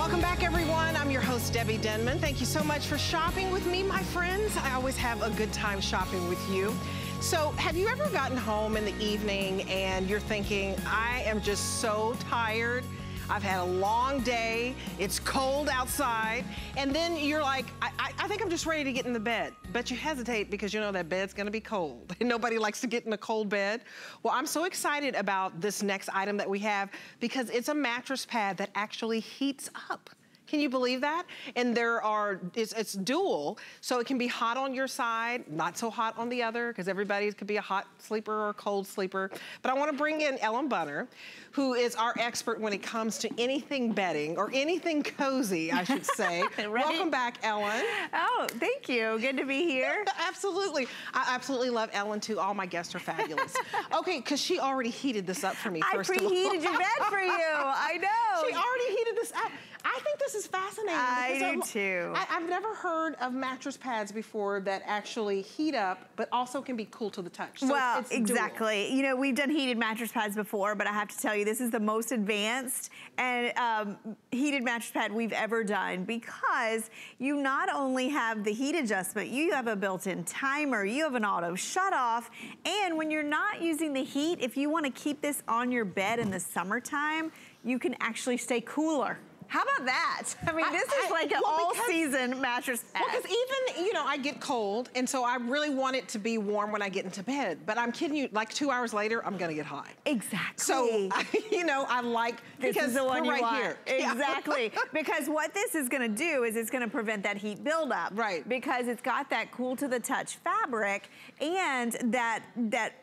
Welcome back, everyone. I'm your host, Debbie Denman. Thank you so much for shopping with me, my friends. I always have a good time shopping with you. So have you ever gotten home in the evening and you're thinking, I am just so tired. I've had a long day, it's cold outside, and then you're like, I think I'm just ready to get in the bed. But you hesitate because you know that bed's gonna be cold. And nobody likes to get in a cold bed. Well, I'm so excited about this next item that we have because it's a mattress pad that actually heats up. Can you believe that? And it's dual, so it can be hot on your side, not so hot on the other, because everybody could be a hot sleeper or a cold sleeper. But I want to bring in Ellen Bunner, who is our expert when it comes to anything bedding, or anything cozy, I should say. Right. Welcome back, Ellen. Oh, thank you. Good to be here. Absolutely. I absolutely love Ellen, too. All my guests are fabulous. Okay, because she already heated this up for me, first of all. I preheated your bed for you. I know. She already heated this up. I think this is fascinating. I do too. I've never heard of mattress pads before that actually heat up, but also can be cool to the touch. So well, exactly. Dual. You know, we've done heated mattress pads before, but I have to tell you, this is the most advanced and heated mattress pad we've ever done, because you not only have the heat adjustment, you have a built-in timer, you have an auto shut off, and when you're not using the heat, if you want to keep this on your bed in the summertime, you can actually stay cooler. How about that? I mean, this is like an all-season mattress pad. Well, because even, you know, I get cold, and so I really want it to be warm when I get into bed. But I'm kidding you, like 2 hours later, I'm gonna get hot. Exactly. So, you know, I like, this is the one you right want. Here. Exactly. Because what this is gonna do is it's gonna prevent that heat buildup. Right. Because it's got that cool to the touch fabric, and that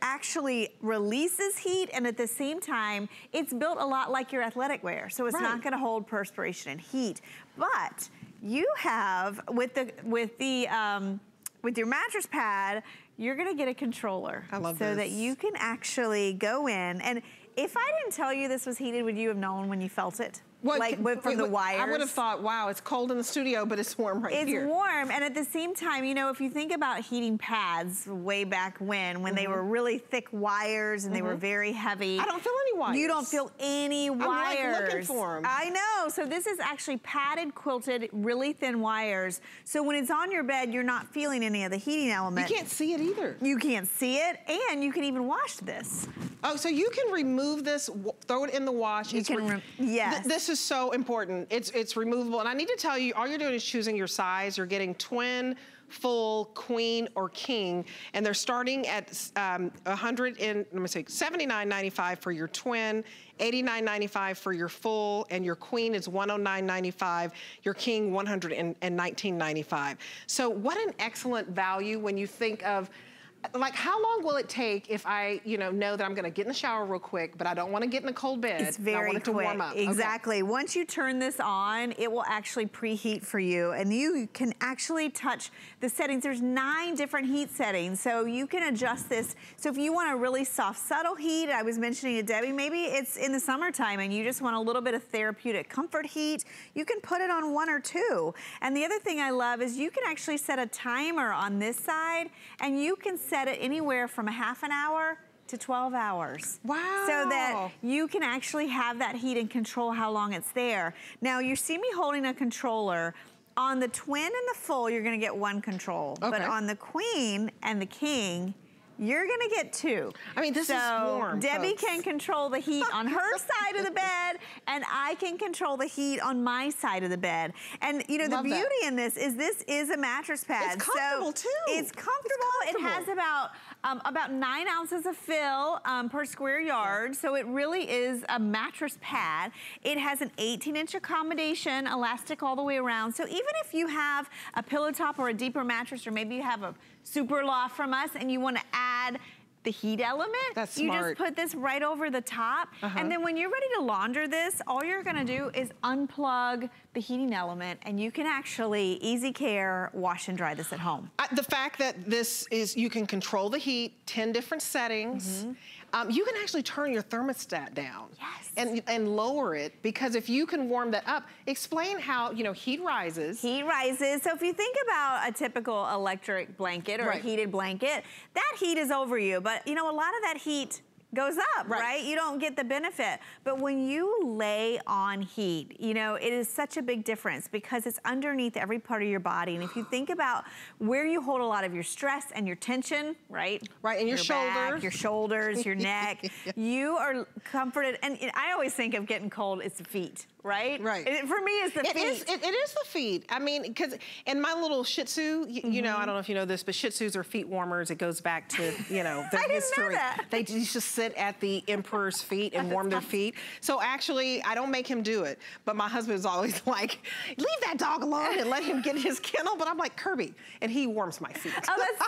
actually releases heat, and at the same time, it's built a lot like your athletic wear. So it's not gonna hold perspiration and heat. But you have, with your mattress pad, you're gonna get a controller. I love this. So that you can actually go in, and if I didn't tell you this was heated, would you have known when you felt it? What, like from the wires? I would have thought, wow, it's cold in the studio, but it's warm here. It's warm, and at the same time, you know, if you think about heating pads way back when they were really thick wires and they were very heavy. I don't feel any wires. You don't feel any wires. I'm like looking for them. I know, so this is actually padded, quilted, really thin wires. So when it's on your bed, you're not feeling any of the heating element. You can't see it either. You can't see it, and you can even wash this. Oh, so you can remove this, throw it in the wash. You can, yes. This is so important. It's removable, and I need to tell you, all you're doing is choosing your size. You're getting twin, full, queen, or king, and they're starting at $79.95 for your twin, $89.95 for your full, and your queen is $109.95. Your king, $119.95. So what an excellent value when you think of, like, how long will it take if I, you know that I'm gonna get in the shower real quick, but I don't wanna get in a cold bed. It's very I want it to quick. warm up. Exactly. Okay. Once you turn this on, it will actually preheat for you, and you can actually touch the settings. There's 9 different heat settings, so you can adjust this. So if you want a really soft, subtle heat, I was mentioning to Debbie, maybe it's in the summertime and you just want a little bit of therapeutic comfort heat, you can put it on 1 or 2. And the other thing I love is you can actually set a timer on this side, and you can set it anywhere from a half an hour to 12 hours. Wow. So that you can actually have that heat and control how long it's there. Now, you see me holding a controller. On the twin and the full, you're gonna get 1 control. Okay. But on the queen and the king, you're gonna get 2. I mean, this is warm, Debbie folks. can control the heat on her side of the bed, and I can control the heat on my side of the bed. And you know, the beauty in this is a mattress pad. It's comfortable too. It's comfortable. It has about 9 ounces of fill per square yard, so it really is a mattress pad. It has an 18-inch accommodation, elastic all the way around. So even if you have a pillow top or a deeper mattress, or maybe you have a super loft from us and you want to add the heat element, that's you smart. just put this right over the top. And then when you're ready to launder this, all you're gonna do is unplug the heating element, and you can actually, easy care, wash and dry this at home. The fact that this is, you can control the heat, 10 different settings. You can actually turn your thermostat down. Yes. And lower it, because if you can warm that up, explain how, you know, heat rises. Heat rises. So if you think about a typical electric blanket or a heated blanket, that heat is over you. But you know, a lot of that heat goes up, right? You don't get the benefit. But when you lay on heat, you know, it is such a big difference because it's underneath every part of your body. And if you think about where you hold a lot of your stress and your tension, right? Right, and your shoulders. Back, your shoulders, your neck, you are comforted. And I always think of getting cold, it's the feet. Right? Right. For me, it's the feet. It is the feet. I mean, because in my little Shih Tzu, you know, I don't know if you know this, but Shih Tzus are feet warmers. It goes back to, you know, their history. Know that. They used to sit at the emperor's feet and warm their feet. So actually, I don't make him do it. But my husband's always like, leave that dog alone and let him get his kennel. But I'm like, Kirby. And he warms my feet. Oh, that's so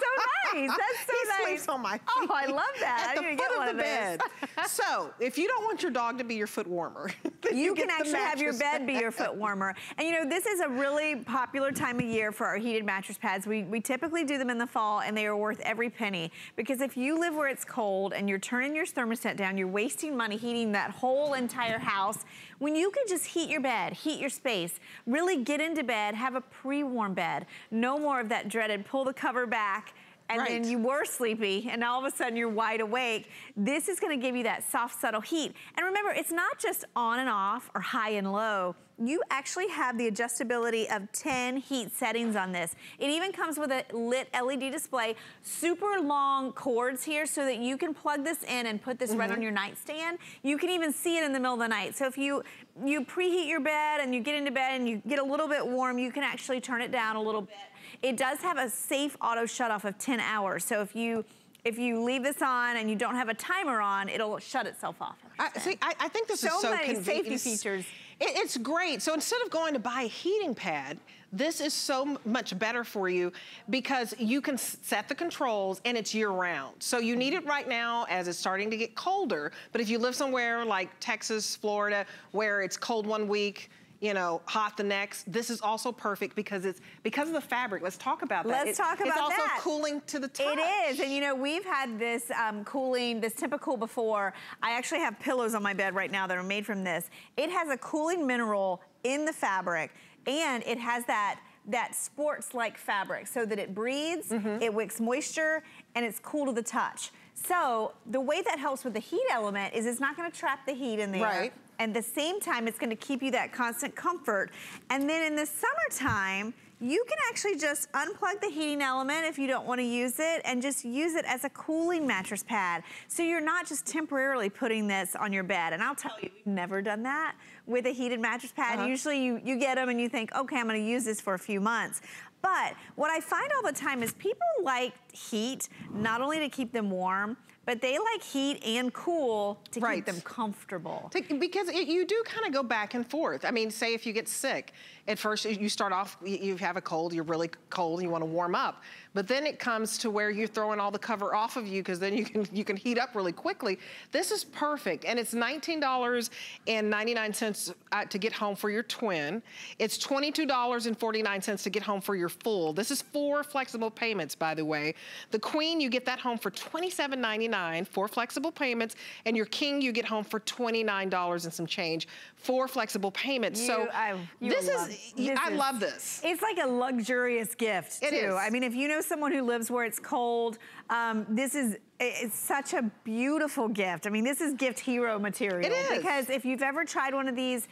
nice. That's so nice. He sleeps on my feet. Oh, I love that. At the foot of the bed. So if you don't want your dog to be your foot warmer, you can actually have your bed be your foot warmer. And you know, this is a really popular time of year for our heated mattress pads. We typically do them in the fall, and they are worth every penny. Because if you live where it's cold and you're turning your thermostat down, you're wasting money heating that whole entire house. When you can just heat your bed, heat your space, really get into bed, have a pre-warm bed. No more of that dreaded pull the cover back, and then you were sleepy, and all of a sudden you're wide awake. This is gonna give you that soft, subtle heat. And remember, it's not just on and off or high and low. You actually have the adjustability of 10 heat settings on this. It even comes with a lit LED display, super long cords here so that you can plug this in and put this right on your nightstand. You can even see it in the middle of the night. So if you preheat your bed and you get into bed and you get a little bit warm, you can actually turn it down a little bit. It does have a safe auto shut off of 10 hours. So if you leave this on and you don't have a timer on, it'll shut itself off. I think this is so convenient. Safety features. It's great. So instead of going to buy a heating pad, this is so much better for you because you can set the controls and it's year round. So you need it right now as it's starting to get colder. But if you live somewhere like Texas, Florida, where it's cold one week, you know, hot the next. This is also perfect because it's because of the fabric. Let's talk about that. Let's talk about that. It's also cooling to the touch. It is, and you know, we've had this cooling, this Temp-A-Cool before. I actually have pillows on my bed right now that are made from this. It has a cooling mineral in the fabric, and it has that sports-like fabric so that it breathes, it wicks moisture, and it's cool to the touch. So the way that helps with the heat element is it's not gonna trap the heat in there. Right. And at the same time, it's gonna keep you that constant comfort. And then in the summertime, you can actually just unplug the heating element if you don't wanna use it and just use it as a cooling mattress pad. So you're not just temporarily putting this on your bed. And I'll tell you, we've never done that with a heated mattress pad. Usually you get them and you think, okay, I'm gonna use this for a few months. But what I find all the time is people like heat, not only to keep them warm, but they like heat and cool to keep them comfortable. Because you do kind of go back and forth. I mean, say if you get sick, at first you start off, you have a cold, you're really cold, you want to warm up. But then it comes to where you're throwing all the cover off of you because then you can heat up really quickly. This is perfect, and it's $19.99 to get home for your twin. It's $22.49 to get home for your full. This is 4 flexible payments, by the way. The queen, you get that home for $27.99, 4 flexible payments, and your king, you get home for $29 and some change, 4 flexible payments. I love this. It's like a luxurious gift, too. It is. I mean, if you know someone who lives where it's cold, it's such a beautiful gift. I mean, this is gift hero material. It is. Because if you've ever tried one of these,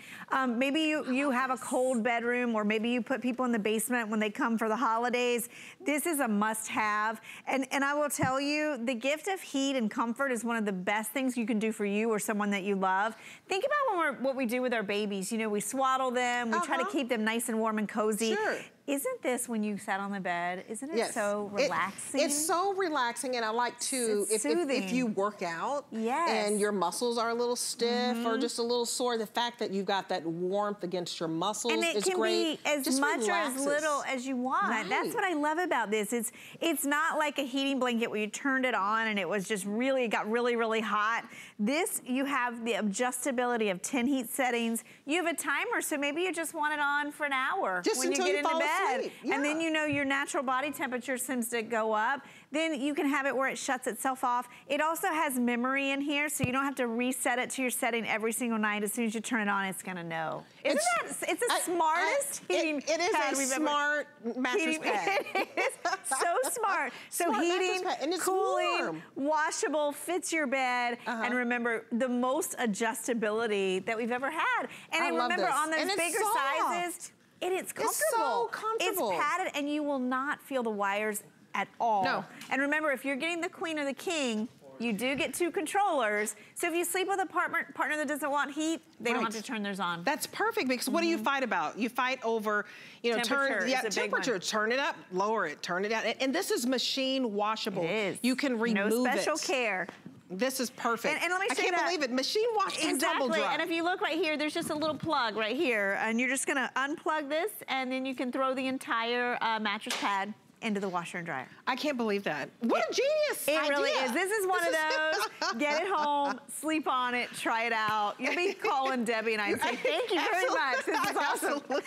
maybe you have a cold bedroom, or maybe you put people in the basement when they come for the holidays. This is a must-have. And I will tell you, the gift of heat and comfort is one of the best things you can do for you or someone that you love. Think about what we do with our babies. You know, we swaddle them, we try to keep them nice and warm and cozy. Sure. Isn't this, when you sat on the bed, isn't it so relaxing? It's so relaxing, and I like to, if you work out and your muscles are a little stiff or just a little sore, the fact that you've got that warmth against your muscles is great. And it can be as much or as little as you want. Right. That's what I love about this. It's not like a heating blanket where you turned it on and it was just it got really, really hot. This, you have the adjustability of 10 heat settings. You have a timer, so maybe you just want it on for an hour just when until you get into bed. bed. Yeah. And then you know your natural body temperature seems to go up. Then you can have it where it shuts itself off. It also has memory in here, so you don't have to reset it to your setting every single night. As soon as you turn it on, it's gonna know. It's the smartest heating It is pad a smart mattress pad. It is so smart. So Smart heating, and it's cooling, warm. washable, fits your bed, and remember, the most adjustability that we've ever had. And I love remember, this. on those And it's bigger soft. sizes, it's comfortable. It's so comfortable. It's padded, and you will not feel the wires at all. No. And remember, if you're getting the queen or the king, you do get 2 controllers. So if you sleep with a partner that doesn't want heat, they don't have to turn theirs on. That's perfect, because what do you fight about? You fight over, you know, temperature. Turn it up, lower it, turn it down. And this is machine washable. It is. You can remove no special care. This is perfect. And let me show you I can't believe it. Machine wash and tumble dry. And if you look right here, there's just a little plug right here. And you're just gonna unplug this, and then you can throw the entire mattress pad into the washer and dryer. I can't believe that. What a genius idea. It really is. This is one of those, get it home, sleep on it, try it out. You'll be calling Debbie and I and say, thank you very much. This is awesome. Absolutely.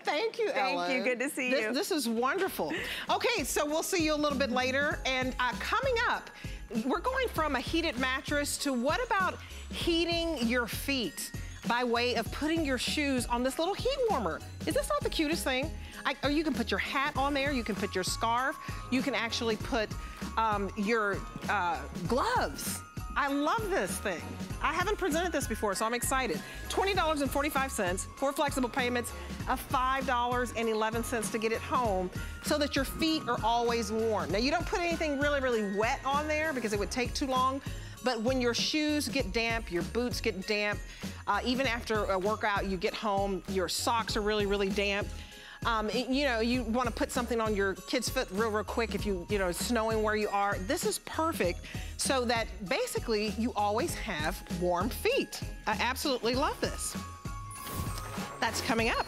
Thank you, Ellen. Thank you, good to see you. This is wonderful. Okay, so we'll see you a little bit later. And coming up, we're going from a heated mattress to what about heating your feet by way of putting your shoes on this little heat warmer. Is this not the cutest thing? Or you can put your hat on there, you can put your scarf, you can actually put your gloves. I love this thing. I haven't presented this before, so I'm excited. $20.45 for flexible payments of $5.11 to get it home so that your feet are always warm. Now, you don't put anything really, really wet on there because it would take too long. But when your shoes get damp, your boots get damp, even after a workout, you get home, your socks are really, really damp. You know, you want to put something on your kid's foot real quick if you know, it's snowing where you are. This is perfect so that basically you always have warm feet. I absolutely love this. That's coming up.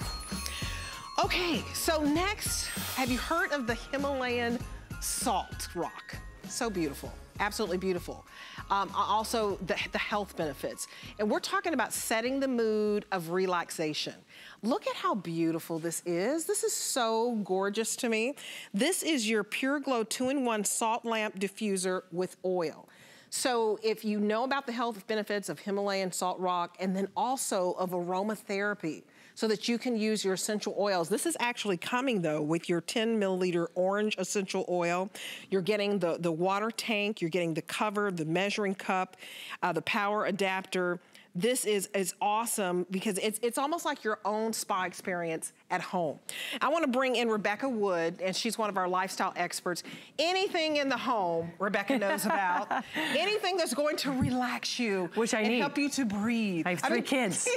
Okay, so next, have you heard of the Himalayan salt rock? So beautiful, absolutely beautiful. Also the health benefits. And we're talking about setting the mood of relaxation. Look at how beautiful this is. This is so gorgeous to me. This is your Pure Glow 2-in-1 salt lamp diffuser with oil. So if you know about the health benefits of Himalayan salt rock and then also of aromatherapy, so that you can use your essential oils. This is actually coming though with your 10 milliliter orange essential oil. You're getting the water tank, you're getting the cover, the measuring cup, the power adapter. This is awesome because it's almost like your own spa experience at home. I want to bring in Rebecca Wood, and she's one of our lifestyle experts. Anything in the home, Rebecca knows about. Anything that's going to relax you. Which I need. And help you to breathe. I have 3 kids.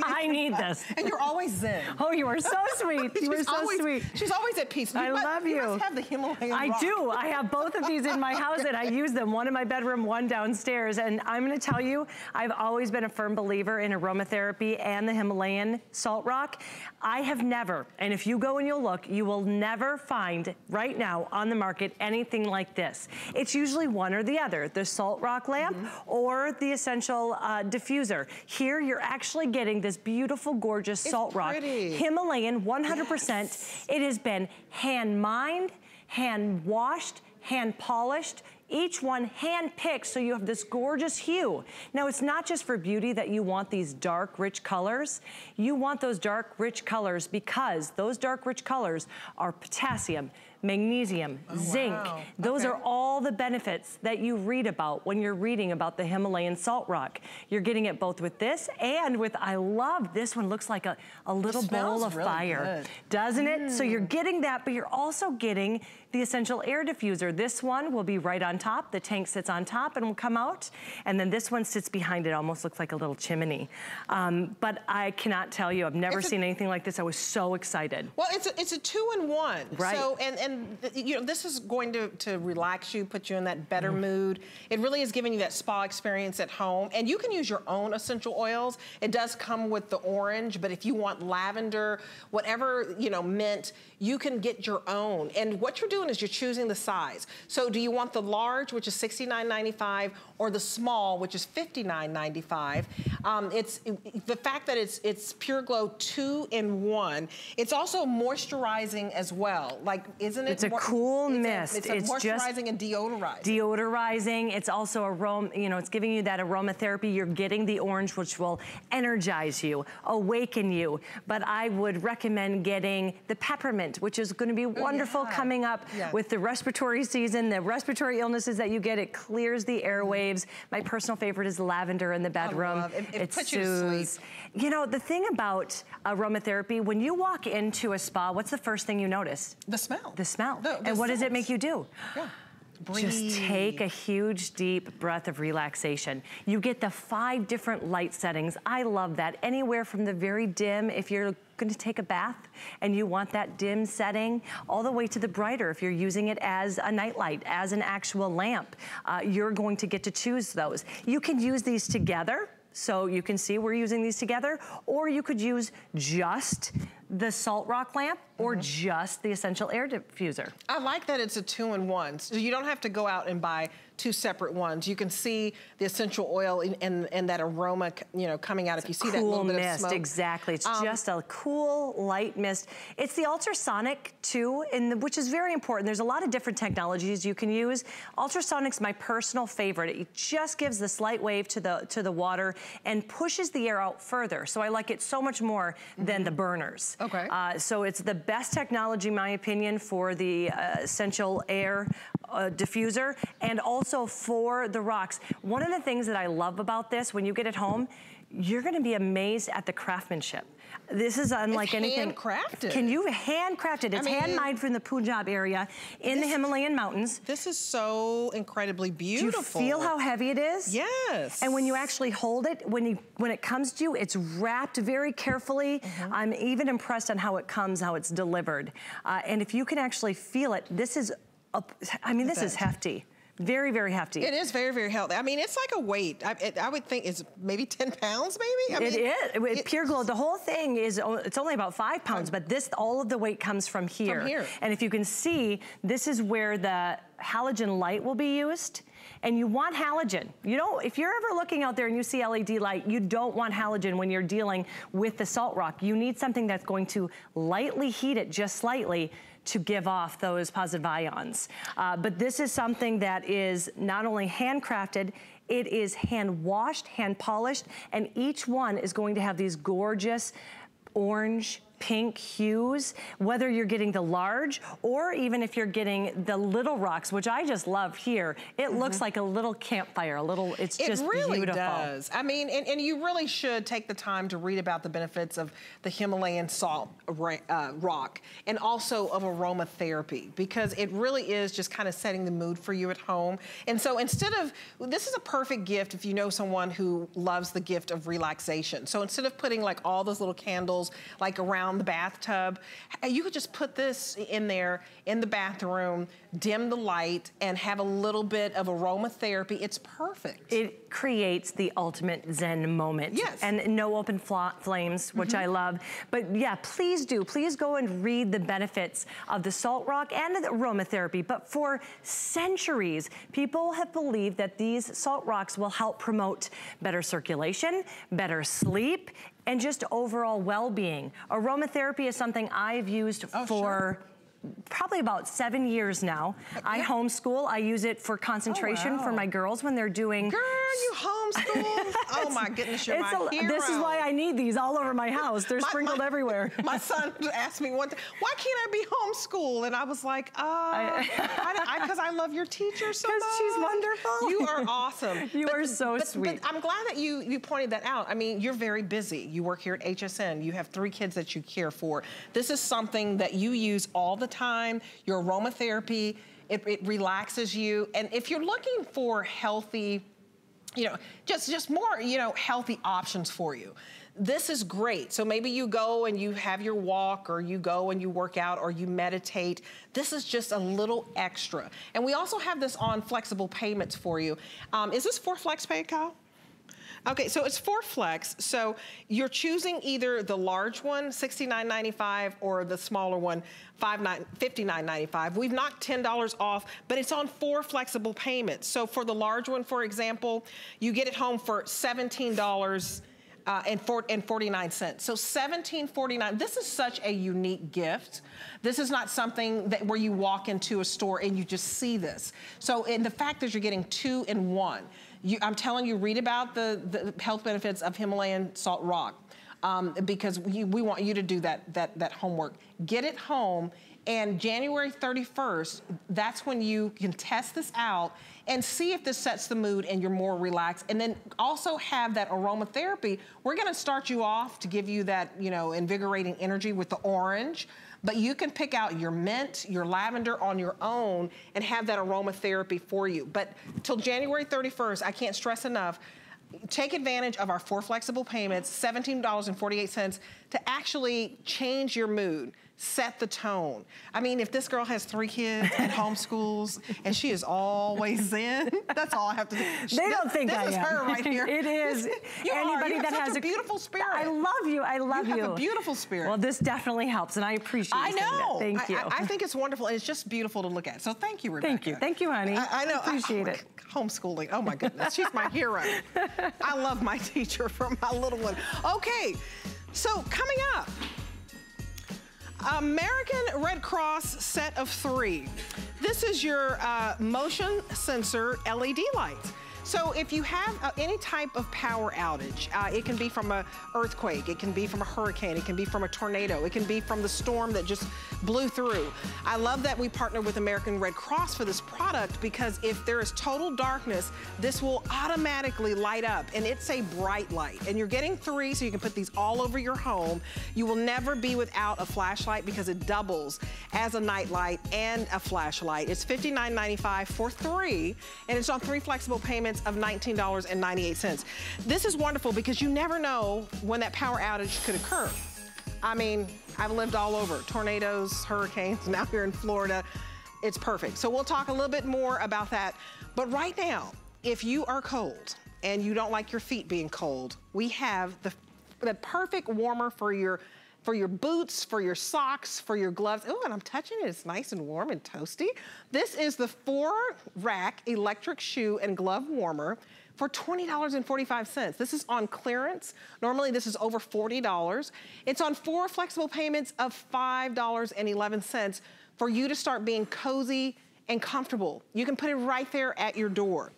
I need this. And you're always zen. Oh, you are so sweet. You are so sweet. She's always at peace. I love you. You must have the Himalayan rock. I do. I have both of these in my house, and I use them. One in my bedroom, one downstairs. And I'm going to tell you, I've always been a firm believer in aromatherapy and the Himalayan salt rock. I have never, and if you go and you'll look, you will never find right now on the market anything like this. It's usually one or the other, the salt rock lamp or the essential diffuser. Here you're actually getting this beautiful, gorgeous salt rock. Himalayan, 100%. Yes. It has been hand mined, hand washed, hand polished, each one hand-picked, so you have this gorgeous hue. Now, it's not just for beauty that you want these dark, rich colors. You want those dark, rich colors because those dark, rich colors are potassium, magnesium, zinc. Wow. Those are all the benefits that you read about when you're reading about the Himalayan salt rock. You're getting it both with this and with, I love this one, looks like a little bowl of fire. Good. Doesn't it? So you're getting that, but you're also getting the essential air diffuser. This one will be right on top. The tank sits on top and will come out. And then this one sits behind it, almost looks like a little chimney. But I cannot tell you, I've never seen anything like this. I was so excited. Well, it's a 2-in-1. Right. So, and you know, this is going to relax you, put you in that better mood. It really is giving you that spa experience at home. And you can use your own essential oils. It does come with the orange, but if you want lavender, whatever, you know, mint, you can get your own. And what you're doing is you're choosing the size. So do you want the large, which is $69.95, or the small, which is $59.95? It's the fact that it's Pure Glow 2-in-1. It's also moisturizing as well. Like, isn't it? It's a cool mist. It's moisturizing and deodorizing. Deodorizing. It's also aroma, you know, it's giving you that aromatherapy. You're getting the orange, which will energize you, awaken you. But I would recommend getting the peppermint, which is going to be wonderful coming up with the respiratory season, the respiratory illnesses that you get. It clears the airwaves. My personal favorite is lavender in the bedroom. It puts you to sleep. You know, the thing about aromatherapy, when you walk into a spa, what's the first thing you notice? The smell. The smell. And what does it make you do? Breathe. Just take a huge, deep breath of relaxation. You get the 5 different light settings. I love that. Anywhere from the very dim, if you're going to take a bath and you want that dim setting, all the way to the brighter if you're using it as a nightlight, as an actual lamp. You're going to get to choose those. You can use these together. So you can see we're using these together, or you could use just the Salt Rock lamp or just the Essential Air Diffuser. I like that it's a 2-in-1. So you don't have to go out and buy 2 separate ones. You can see the essential oil and that aroma, you know, coming out. If you see that little bit of smoke. Exactly. It's just a cool, light mist. It's the ultrasonic too, which is very important. There's a lot of different technologies you can use. Ultrasonic's my personal favorite. It just gives this light wave to the water and pushes the air out further. So I like it so much more than the burners. Okay. So it's the best technology, in my opinion, for the Essential Air diffuser, and also for the rocks. One of the things that I love about this, when you get it home, you're gonna be amazed at the craftsmanship. This is unlike anything. Handcrafted. Can you handcraft it? It's handmade from the Punjab area in the Himalayan mountains. This is so incredibly beautiful. Do you feel how heavy it is? Yes. And when you actually hold it, when it comes to you, it's wrapped very carefully. I'm even impressed on how it comes, how it's delivered. And if you can actually feel it, this is, this is hefty. Very, very hefty. It is very, very healthy. I mean, it's like a weight. I would think it's maybe 10 pounds, maybe? I mean, it is. Pure Glow, the whole thing is, it's only about 5 pounds, but all of the weight comes from here. From here. And if you can see, this is where the halogen light will be used. And you want halogen. You know, if you're ever looking out there and you see LED light, you don't want halogen when you're dealing with the Salt Rock. You need something that's going to lightly heat it just slightly to give off those positive ions. But this is something that is not only handcrafted, it is hand washed, hand polished, and each one is going to have these gorgeous orange, pink hues, whether you're getting the large or even if you're getting the little rocks, which I just love here. It looks like a little campfire, it's just really beautiful. Does. I mean, and you really should take the time to read about the benefits of the Himalayan salt rock and also of aromatherapy, because it really is just kind of setting the mood for you at home. And so instead of, this is a perfect gift if you know someone who loves the gift of relaxation. So instead of putting like all those little candles like around the bathtub, you could just put this in there in the bathroom, dim the light, and have a little bit of aromatherapy. It's perfect. It creates the ultimate Zen moment. Yes. And no open flames, which I love. But yeah, please go and read the benefits of the Salt Rock and the aromatherapy. But for centuries, people have believed that these Salt Rocks will help promote better circulation, better sleep, and just overall well-being. Aromatherapy is something I've used for probably about 7 years now. I homeschool. I use it for concentration for my girls when they're doing... Girl, you homeschool? Oh my goodness, you're my hero. This is why I need these all over my house. They're sprinkled everywhere. My son asked me one time, why can't I be homeschooled? And I was like, because I love your teacher so much. Because she's wonderful. You are awesome. You are so sweet. But I'm glad that you pointed that out. I mean, you're very busy. You work here at HSN. You have 3 kids that you care for. This is something that you use all the time. Your aromatherapy, it relaxes you. And if you're looking for healthy, just more, healthy options for you, this is great. So maybe you go and you have your walk, or you go and you work out, or you meditate. This is just a little extra. And we also have this on flexible payments for you. Is this for FlexPay, Kyle? Okay, so it's for Flex. So you're choosing either the large one, $69.95, or the smaller one, $59.95. We've knocked $10 off, but it's on 4 flexible payments. So for the large one, for example, you get it home for $17 and 49 cents. So $17.49. This is such a unique gift. This is not something that where you walk into a store and you just see this. So, and the fact that you're getting 2 in 1. I'm telling you, read about the health benefits of Himalayan salt rock, because we want you to do that homework. Get it home, and January 31st, that's when you can test this out and see if this sets the mood and you're more relaxed. And then also have that aromatherapy. We're gonna start you off to give you that, you know, invigorating energy with the orange. But you can pick out your mint, your lavender on your own and have that aromatherapy for you. But till January 31st, I can't stress enough, take advantage of our 4 flexible payments, $17.48, to actually change your mood, set the tone. I mean, if this girl has 3 kids and homeschools and she is always in, that's all I have to do. They don't think I am. This is her right here. It is. Anybody that has a beautiful spirit. I love you. I love you. You have a beautiful spirit. Well, this definitely helps, and I appreciate you saying that. Thank you. I think it's wonderful, and it's just beautiful to look at. So thank you, Rebecca. Thank you. Thank you, honey. I know. Appreciate it. Homeschooling. Oh my goodness. She's my hero. I love my teacher from my little one. Okay. So coming up, American Red Cross set of 3. This is your motion sensor LED lights. So if you have any type of power outage, it can be from an earthquake, it can be from a hurricane, it can be from a tornado, it can be from the storm that just blew through. I love that we partnered with American Red Cross for this product, because if there is total darkness, this will automatically light up, and it's a bright light. And you're getting 3, so you can put these all over your home. You will never be without a flashlight because it doubles as a night light and a flashlight. It's $59.95 for 3, and it's on 3 flexible payments of $19.98. This is wonderful because you never know when that power outage could occur. I mean, I've lived all over, tornadoes, hurricanes, now here in Florida. It's perfect. So we'll talk a little bit more about that. But right now, if you are cold and you don't like your feet being cold, we have the perfect warmer for your boots, for your socks, for your gloves. Oh, and I'm touching it, it's nice and warm and toasty. This is the 4-rack electric shoe and glove warmer for $20.45. This is on clearance. Normally this is over $40. It's on 4 flexible payments of $5.11 for you to start being cozy and comfortable. You can put it right there at your door.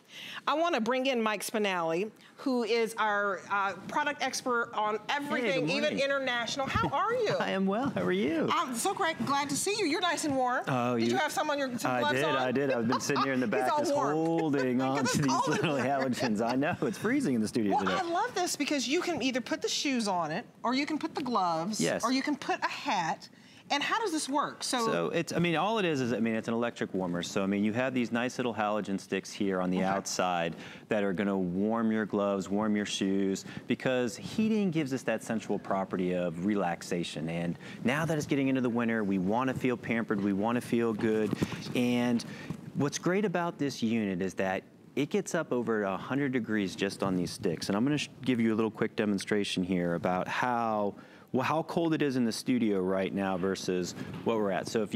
I want to bring in Mike Spinelli, who is our product expert on everything, even international. How are you? I am well. How are you? I'm so glad to see you. You're nice and warm. Oh, did you have some gloves on? I did. I've been sitting here in the back just holding on to these little halogens. I know. It's freezing in the studio today. I love this because you can either put the shoes on it, or you can put the gloves, or you can put a hat. And how does this work? So it's, I mean, all it is, I mean, it's an electric warmer. So, I mean, you have these nice little halogen sticks here on the outside that are gonna warm your gloves, warm your shoes, because heating gives us that sensual property of relaxation. And now that it's getting into the winter, we wanna feel pampered, we wanna feel good. And what's great about this unit is that it gets up over 100 degrees just on these sticks. And I'm gonna give you a little quick demonstration here about how cold it is in the studio right now versus what we're at. So if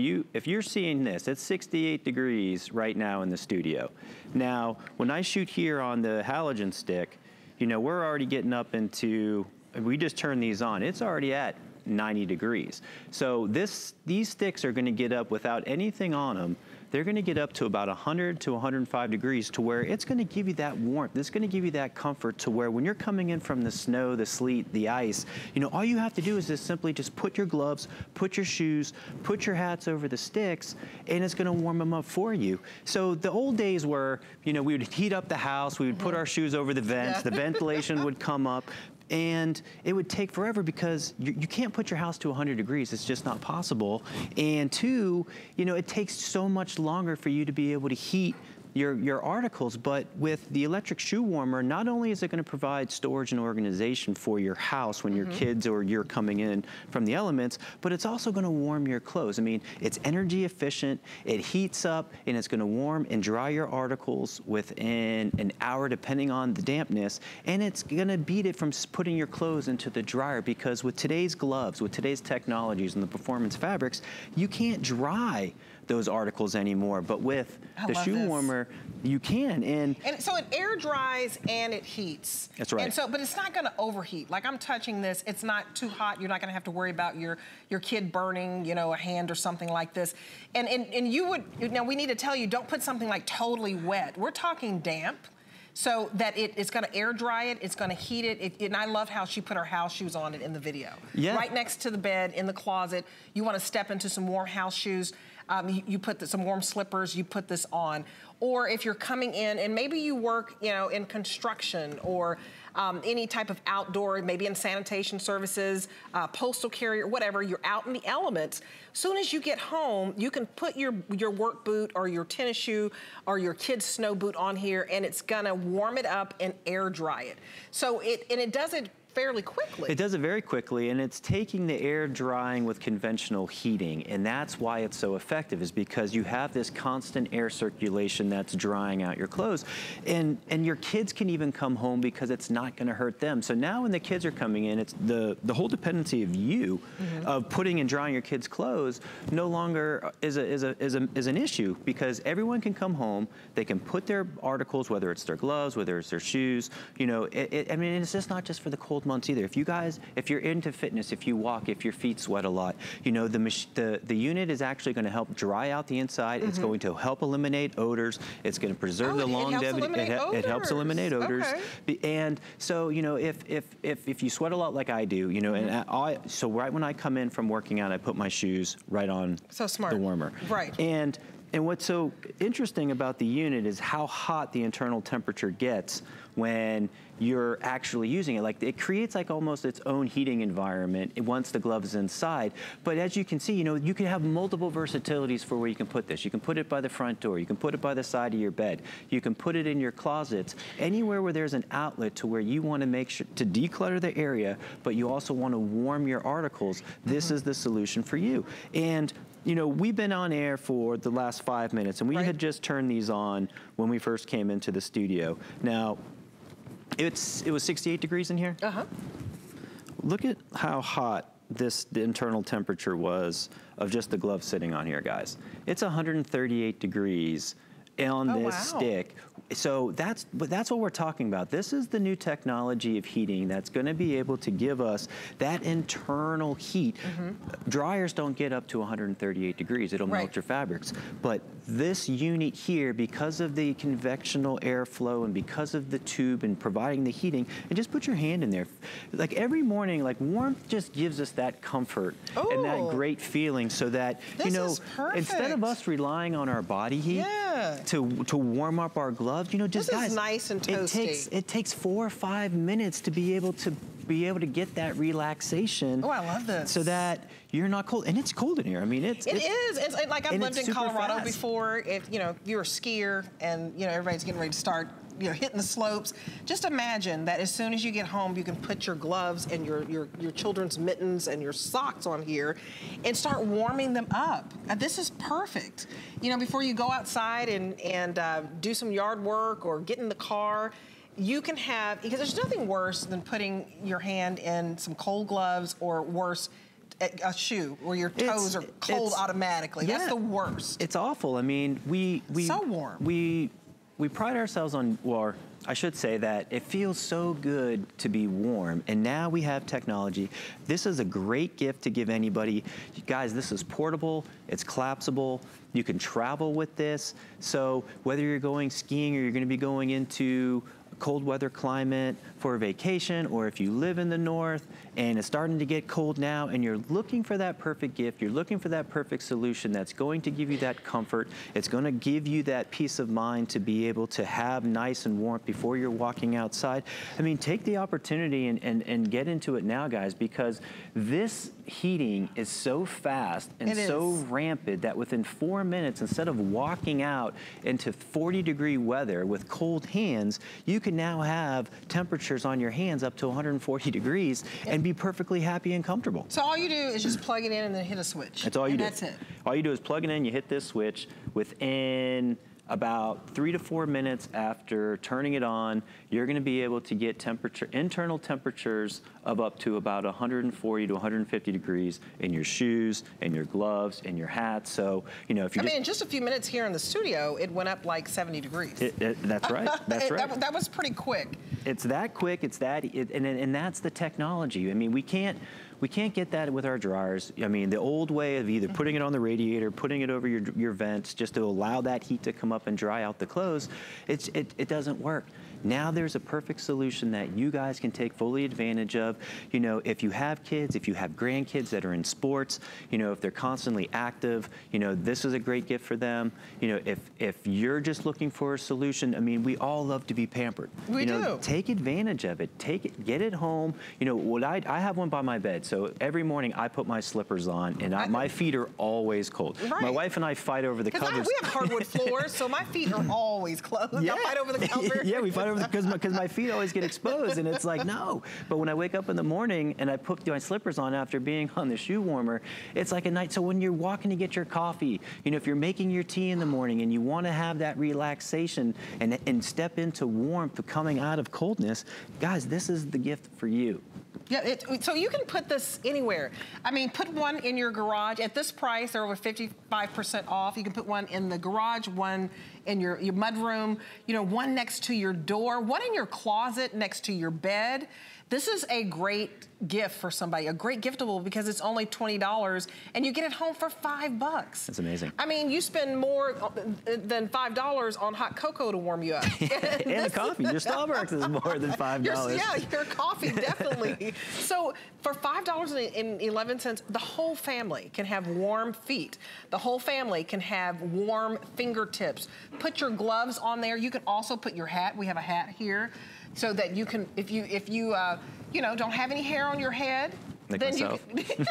you're seeing this, it's 68 degrees right now in the studio. Now, when I shoot here on the halogen stick, you know, we're already getting up into, we just turned these on, it's already at 90 degrees. So these sticks are gonna get up without anything on them. They're gonna get up to about 100 to 105 degrees to where it's gonna give you that warmth. It's gonna give you that comfort to where when you're coming in from the snow, the sleet, the ice, you know, all you have to do is simply just put your gloves, put your shoes, put your hats over the sticks, and it's gonna warm them up for you. So the old days were, you know, we would heat up the house, we would put our shoes over the vents, the ventilation would come up, and it would take forever because you can't put your house to 100 degrees. It's just not possible. And 2, you know, it takes so much longer for you to be able to heat your articles. But with the electric shoe warmer, not only is it going to provide storage and organization for your house when your kids or you're coming in from the elements, but it's also going to warm your clothes. I mean, it's energy efficient, it heats up, and it's going to warm and dry your articles within an hour depending on the dampness, and it's going to beat it from putting your clothes into the dryer, because with today's gloves, with today's technologies and the performance fabrics, you can't dry those articles anymore, but with the shoe warmer, you can. And so it air dries and it heats. That's right. And so, but it's not gonna overheat. Like I'm touching this, it's not too hot. You're not gonna have to worry about your kid burning, you know, a hand or something like this. And you would, now we need to tell you, don't put something like totally wet. We're talking damp, so that it's gonna air dry it, it's gonna heat it, and I love how she put her house shoes on it in the video. Yeah. Right next to the bed, in the closet. You wanna step into some warm house shoes, you put some warm slippers, you put this on. Or if you're coming in and maybe you work, you know, in construction or any type of outdoor, maybe in sanitation services, postal carrier, whatever, you're out in the elements. Soon as you get home, you can put your work boot or your tennis shoe or your kid's snow boot on here, and it's gonna warm it up and air dry it. So it does it fairly quickly. It does it very quickly, and it's taking the air drying with conventional heating, and that's why it's so effective, is because you have this constant air circulation that's drying out your clothes, and your kids can even come home because it's not going to hurt them. So now when the kids are coming in, it's the whole dependency of you, of putting and drying your kids' clothes, no longer is an issue, because everyone can come home, they can put their articles, whether it's their gloves, whether it's their shoes, you know, I mean, it's just not just for the cold months either. If you're into fitness, if you walk, if your feet sweat a lot, you know, the unit is actually going to help dry out the inside. It's going to help eliminate odors. It's going to preserve the longevity. It helps eliminate odors. Okay. And so, you know, if you sweat a lot like I do, you know, and so right when I come in from working out, I put my shoes right on the warmer. Right. And what's so interesting about the unit is how hot the internal temperature gets when you're actually using it. Like, it creates like almost its own heating environment once the glove is inside. But as you can see, you know, you can have multiple versatilities for where you can put this. You can put it by the front door. You can put it by the side of your bed. You can put it in your closets. Anywhere where there's an outlet to where you want to make sure to declutter the area, but you also want to warm your articles, this is the solution for you. And you know, we've been on air for the last 5 minutes, and we had just turned these on when we first came into the studio. Now, it was 68 degrees in here. Look at how hot the internal temperature was of just the glove sitting on here, guys. It's 138 degrees on this stick. So that's what we're talking about. This is the new technology of heating that's going to be able to give us that internal heat. Dryers don't get up to 138 degrees. It'll melt your fabrics. But this unit here, because of the convectional airflow and because of the tube and providing the heating, and just put your hand in there. Like every morning, like warmth just gives us that comfort and that great feeling, so that, you know, instead of us relying on our body heat to warm up our gloves, you know, just this guys, is nice and toasty. It takes 4 or 5 minutes to be able to get that relaxation. Oh, I love this. So that you're not cold, and it's cold in here. I mean, it is. It's like I've lived in Colorado before. If you know, you're a skier, and you know everybody's getting ready to start, you know, hitting the slopes. Just imagine that as soon as you get home, you can put your gloves and your children's mittens and your socks on here, and start warming them up. This is perfect. You know, before you go outside and do some yard work or get in the car, you can have, because there's nothing worse than putting your hand in some cold gloves, or worse, a shoe where your toes are cold automatically. That's the worst. It's awful. I mean, so warm. We pride ourselves on, or I should say that it feels so good to be warm, and now we have technology. This is a great gift to give anybody. You guys, this is portable, it's collapsible, you can travel with this. So whether you're going skiing or you're going to be going into cold weather climate for a vacation, or if you live in the north and it's starting to get cold now and you're looking for that perfect gift, you're looking for that perfect solution that's going to give you that comfort, it's going to give you that peace of mind to be able to have nice and warm before you're walking outside. I mean, take the opportunity and get into it now, guys, because this heating is so fast and so rampant that within 4 minutes, instead of walking out into 40-degree weather with cold hands, you can now have temperatures on your hands up to 140 degrees and be perfectly happy and comfortable. So all you do is just plug it in and then hit a switch. That's all you do. That's it. All you do is plug it in, you hit this switch. Within about 3 to 4 minutes after turning it on, you're going to be able to get internal temperatures of up to about 140 to 150 degrees in your shoes, in your gloves, in your hats. So, you know, if you in just a few minutes here in the studio, it went up like 70 degrees. That's right. That's right. That was pretty quick. It's that quick. It's that, and that's the technology. I mean, we can't get that with our dryers. I mean, the old way of either putting it on the radiator, putting it over your vents just to allow that heat to come up and dry out the clothes, it doesn't work. Now there's a perfect solution that you guys can take fully advantage of. You know, if you have kids, if you have grandkids that are in sports, you know, if they're constantly active, you know, this is a great gift for them. You know, if you're just looking for a solution, I mean, we all love to be pampered. We do. Take advantage of it. Get it home. You know, I have one by my bed, so every morning I put my slippers on, and my feet are always cold. Right. My wife and I fight over the covers. We have hardwood floors, so my feet are always closed. Yeah. I fight over the cover. Yeah, we fight over because my feet always get exposed, and it's like, no. But when I wake up in the morning and I put my slippers on after being on the shoe warmer, it's like a night. So when you're walking to get your coffee, you know, if you're making your tea in the morning and you want to have that relaxation and step into warmth coming out of coldness, guys, this is the gift for you. Yeah, so you can put this anywhere. I mean, put one in your garage. At this price, they're over 55% off. You can put one in the garage, one in your mudroom, you know, one next to your door, one in your closet next to your bed. This is a great gift for somebody, a great giftable, because it's only $20 and you get it home for $5. That's amazing. I mean, you spend more than $5 on hot cocoa to warm you up. And the coffee. Your Starbucks is more than $5. Yeah, your coffee, definitely. So for $5.11, the whole family can have warm feet. The whole family can have warm fingertips. Put your gloves on there. You can also put your hat. We have a hat here, so that you can, if you you know, don't have any hair on your head, like then myself. You can,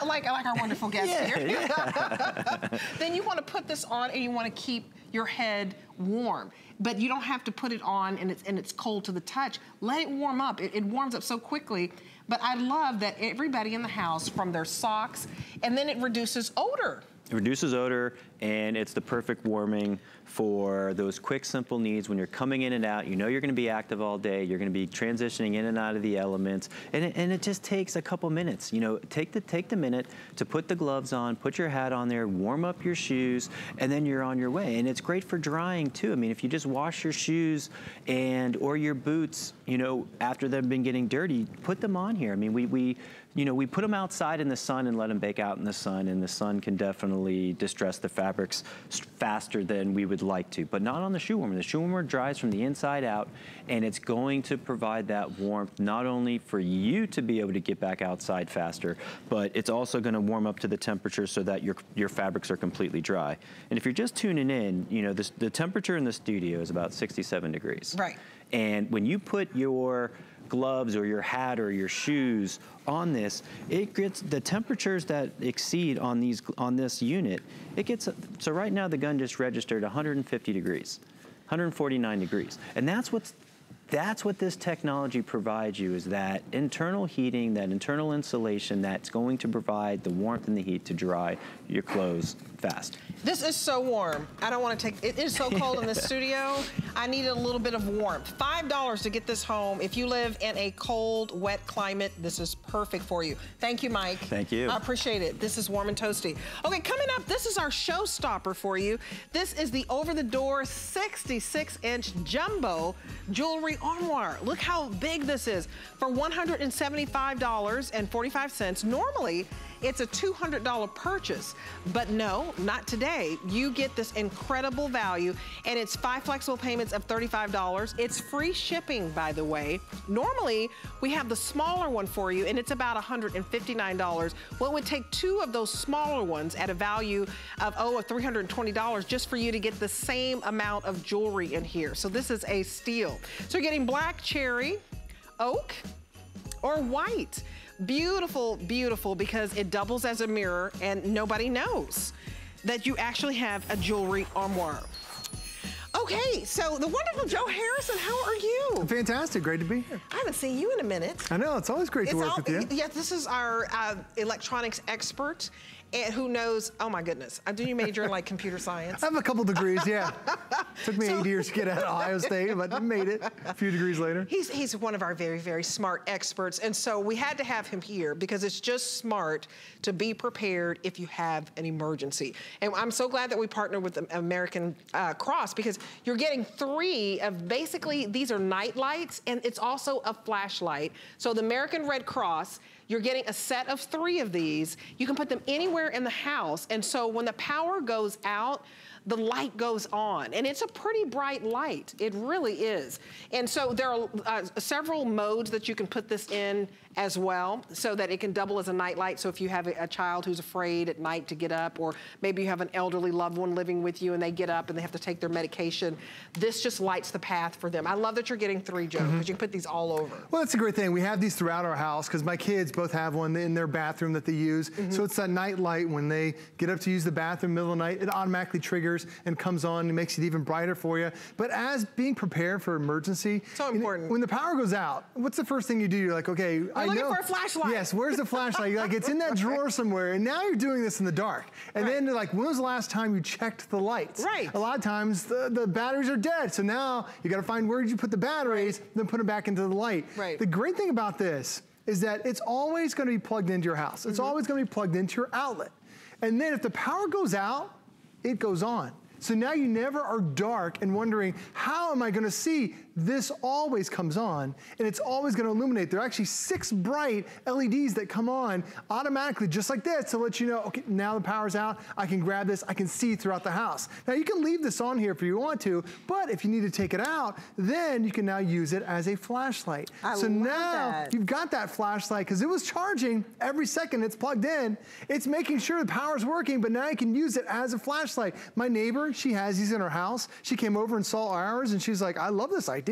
like our wonderful guest here. Yeah. Then you want to put this on and you want to keep your head warm, but you don't have to put it on and it's cold to the touch. Let it warm up. It warms up so quickly. But I love that everybody in the house, from their socks, and then it reduces odor. It reduces odor, and it's the perfect warming for those quick, simple needs when you're coming in and out. You know you're going to be active all day. You're going to be transitioning in and out of the elements, and it just takes a couple minutes. You know, take the minute to put the gloves on, put your hat on there, warm up your shoes, and then you're on your way. And it's great for drying too. I mean, if you just wash your shoes or your boots, you know, after they've been getting dirty, put them on here. I mean, we put them outside in the sun and let them bake out in the sun, and the sun can definitely distress the fabrics faster than we would like to, but not on the shoe warmer. The shoe warmer dries from the inside out, and it's going to provide that warmth not only for you to be able to get back outside faster, but it's also going to warm up to the temperature so that your fabrics are completely dry. And if you're just tuning in, you know, the temperature in the studio is about 67 degrees. Right. And when you put your gloves or your hat or your shoes on this, it gets the temperatures that exceed on this unit. It gets, so right now the gun just registered 150 degrees, 149 degrees. And that's what this technology provides you, is that internal heating, that internal insulation that's going to provide the warmth and the heat to dry your clothes fast. This is so warm. I don't want to take, it is so cold in the studio. I needed a little bit of warmth. $5 to get this home. If you live in a cold, wet climate, this is perfect for you. Thank you, Mike. Thank you. I appreciate it. This is warm and toasty. Okay, coming up, this is our showstopper for you. This is the over-the-door 66-inch jumbo jewelry armoire. Look how big this is. For $175.45. Normally, it's a $200 purchase. But no, not today. You get this incredible value, and it's 5 flexible payments of $35. It's free shipping, by the way. Normally, we have the smaller one for you, and it's about $159. Well, it would take 2 of those smaller ones at a value of $320 just for you to get the same amount of jewelry in here. So this is a steal. So you're getting black cherry, oak, or white. Beautiful, beautiful, because it doubles as a mirror and nobody knows that you actually have a jewelry armoire. Okay, so the wonderful Joe Harrison, how are you? Fantastic, great to be here. I haven't seen you in a minute. I know, it's always great to work with you. Yeah, this is our electronics expert. And who knows, oh my goodness, do you major in like computer science? I have a couple degrees, yeah. Took me 8 years to get out of Ohio State, but made it a few degrees later. He's one of our very, very smart experts. And so we had to have him here because it's just smart to be prepared if you have an emergency. And I'm so glad that we partnered with the American Cross, because you're getting 3 of basically, these are night lights, and it's also a flashlight. So the American Red Cross, you're getting a set of 3 of these. You can put them anywhere in the house. And so when the power goes out, the light goes on. And it's a pretty bright light. It really is. And so there are several modes that you can put this in as well, so that it can double as a night light. So if you have a child who's afraid at night to get up, or maybe you have an elderly loved one living with you and they get up and they have to take their medication, this just lights the path for them. I love that you're getting 3, Joe, because you can put these all over. Well, that's a great thing. We have these throughout our house because my kids both have one in their bathroom that they use. So it's that night light. When they get up to use the bathroom in the middle of the night, it automatically triggers and comes on and makes it even brighter for you. But as being prepared for emergency, so important. When the power goes out, what's the first thing you do? You're like, okay, I know. Looking for a flashlight. Yes, where's the flashlight? You're like, it's in that drawer somewhere, and now you're doing this in the dark. And then they're like, when was the last time you checked the lights? Right. A lot of times the batteries are dead, so now you gotta find where did you put the batteries, then put them back into the light. Right. The great thing about this is that it's always gonna be plugged into your house. It's always gonna be plugged into your outlet. And then if the power goes out, it goes on. So now you never are dark and wondering, how am I gonna see? This always comes on, and it's always gonna illuminate. There are actually 6 bright LEDs that come on automatically, just like this, to let you know, okay, now the power's out, I can grab this, I can see throughout the house. Now you can leave this on here if you want to, but if you need to take it out, then you can now use it as a flashlight. So now you've got that flashlight, because it was charging every second it's plugged in. It's making sure the power's working, but now you can use it as a flashlight. My neighbor, she has these in her house. She came over and saw ours, and she's like, I love this idea.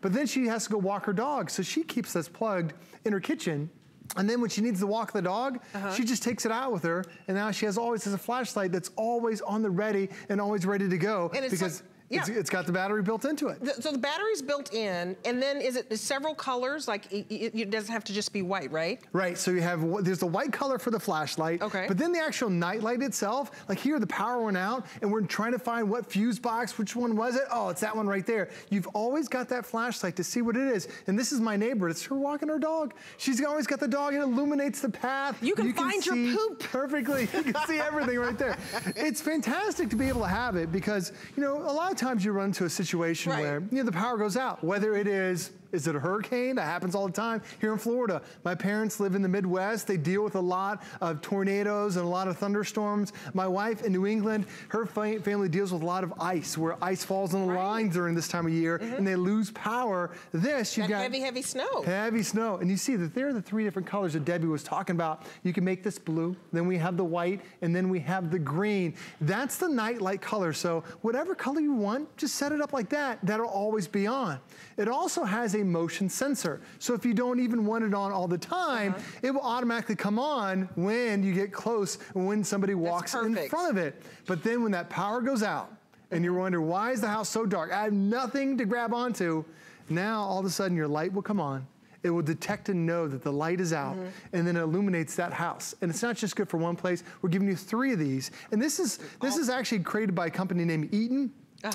But then she has to go walk her dog, so she keeps this plugged in her kitchen. And then when she needs to walk the dog, she just takes it out with her, and now she always has a flashlight that's always on the ready and always ready to go, and because it's got the battery built into it. So the battery's built in, and then is it several colors? Like it doesn't have to just be white, right? Right, so you have, there's the white color for the flashlight, but then the actual night light itself, like here the power went out, and we're trying to find what fuse box, which one was it? Oh, it's that one right there. You've always got that flashlight to see what it is, and this is my neighbor. It's her walking her dog. She's always got the dog, and it illuminates the path. You can find your poop. Perfectly, you can see everything right there. It's fantastic to be able to have it, because, you know, a lot of times you run into a situation where, you know, the power goes out, whether it is it a hurricane? That happens all the time here in Florida. My parents live in the Midwest. They deal with a lot of tornadoes and a lot of thunderstorms. My wife in New England, her family deals with a lot of ice, where ice falls on the lines during this time of year, and they lose power. This, you've got heavy, heavy snow. Heavy snow. And you see that there are the 3 different colors that Debbie was talking about. You can make this blue, then we have the white, and then we have the green. That's the night light color. So whatever color you want, just set it up like that. That'll always be on. It also has a motion sensor. So if you don't even want it on all the time, it will automatically come on when you get close, when somebody walks in front of it. But then when that power goes out, and you're wondering, why is the house so dark? I have nothing to grab onto. Now, all of a sudden, your light will come on. It will detect and know that the light is out, and then it illuminates that house. And it's not just good for one place. We're giving you 3 of these. And this is actually created by a company named Eaton.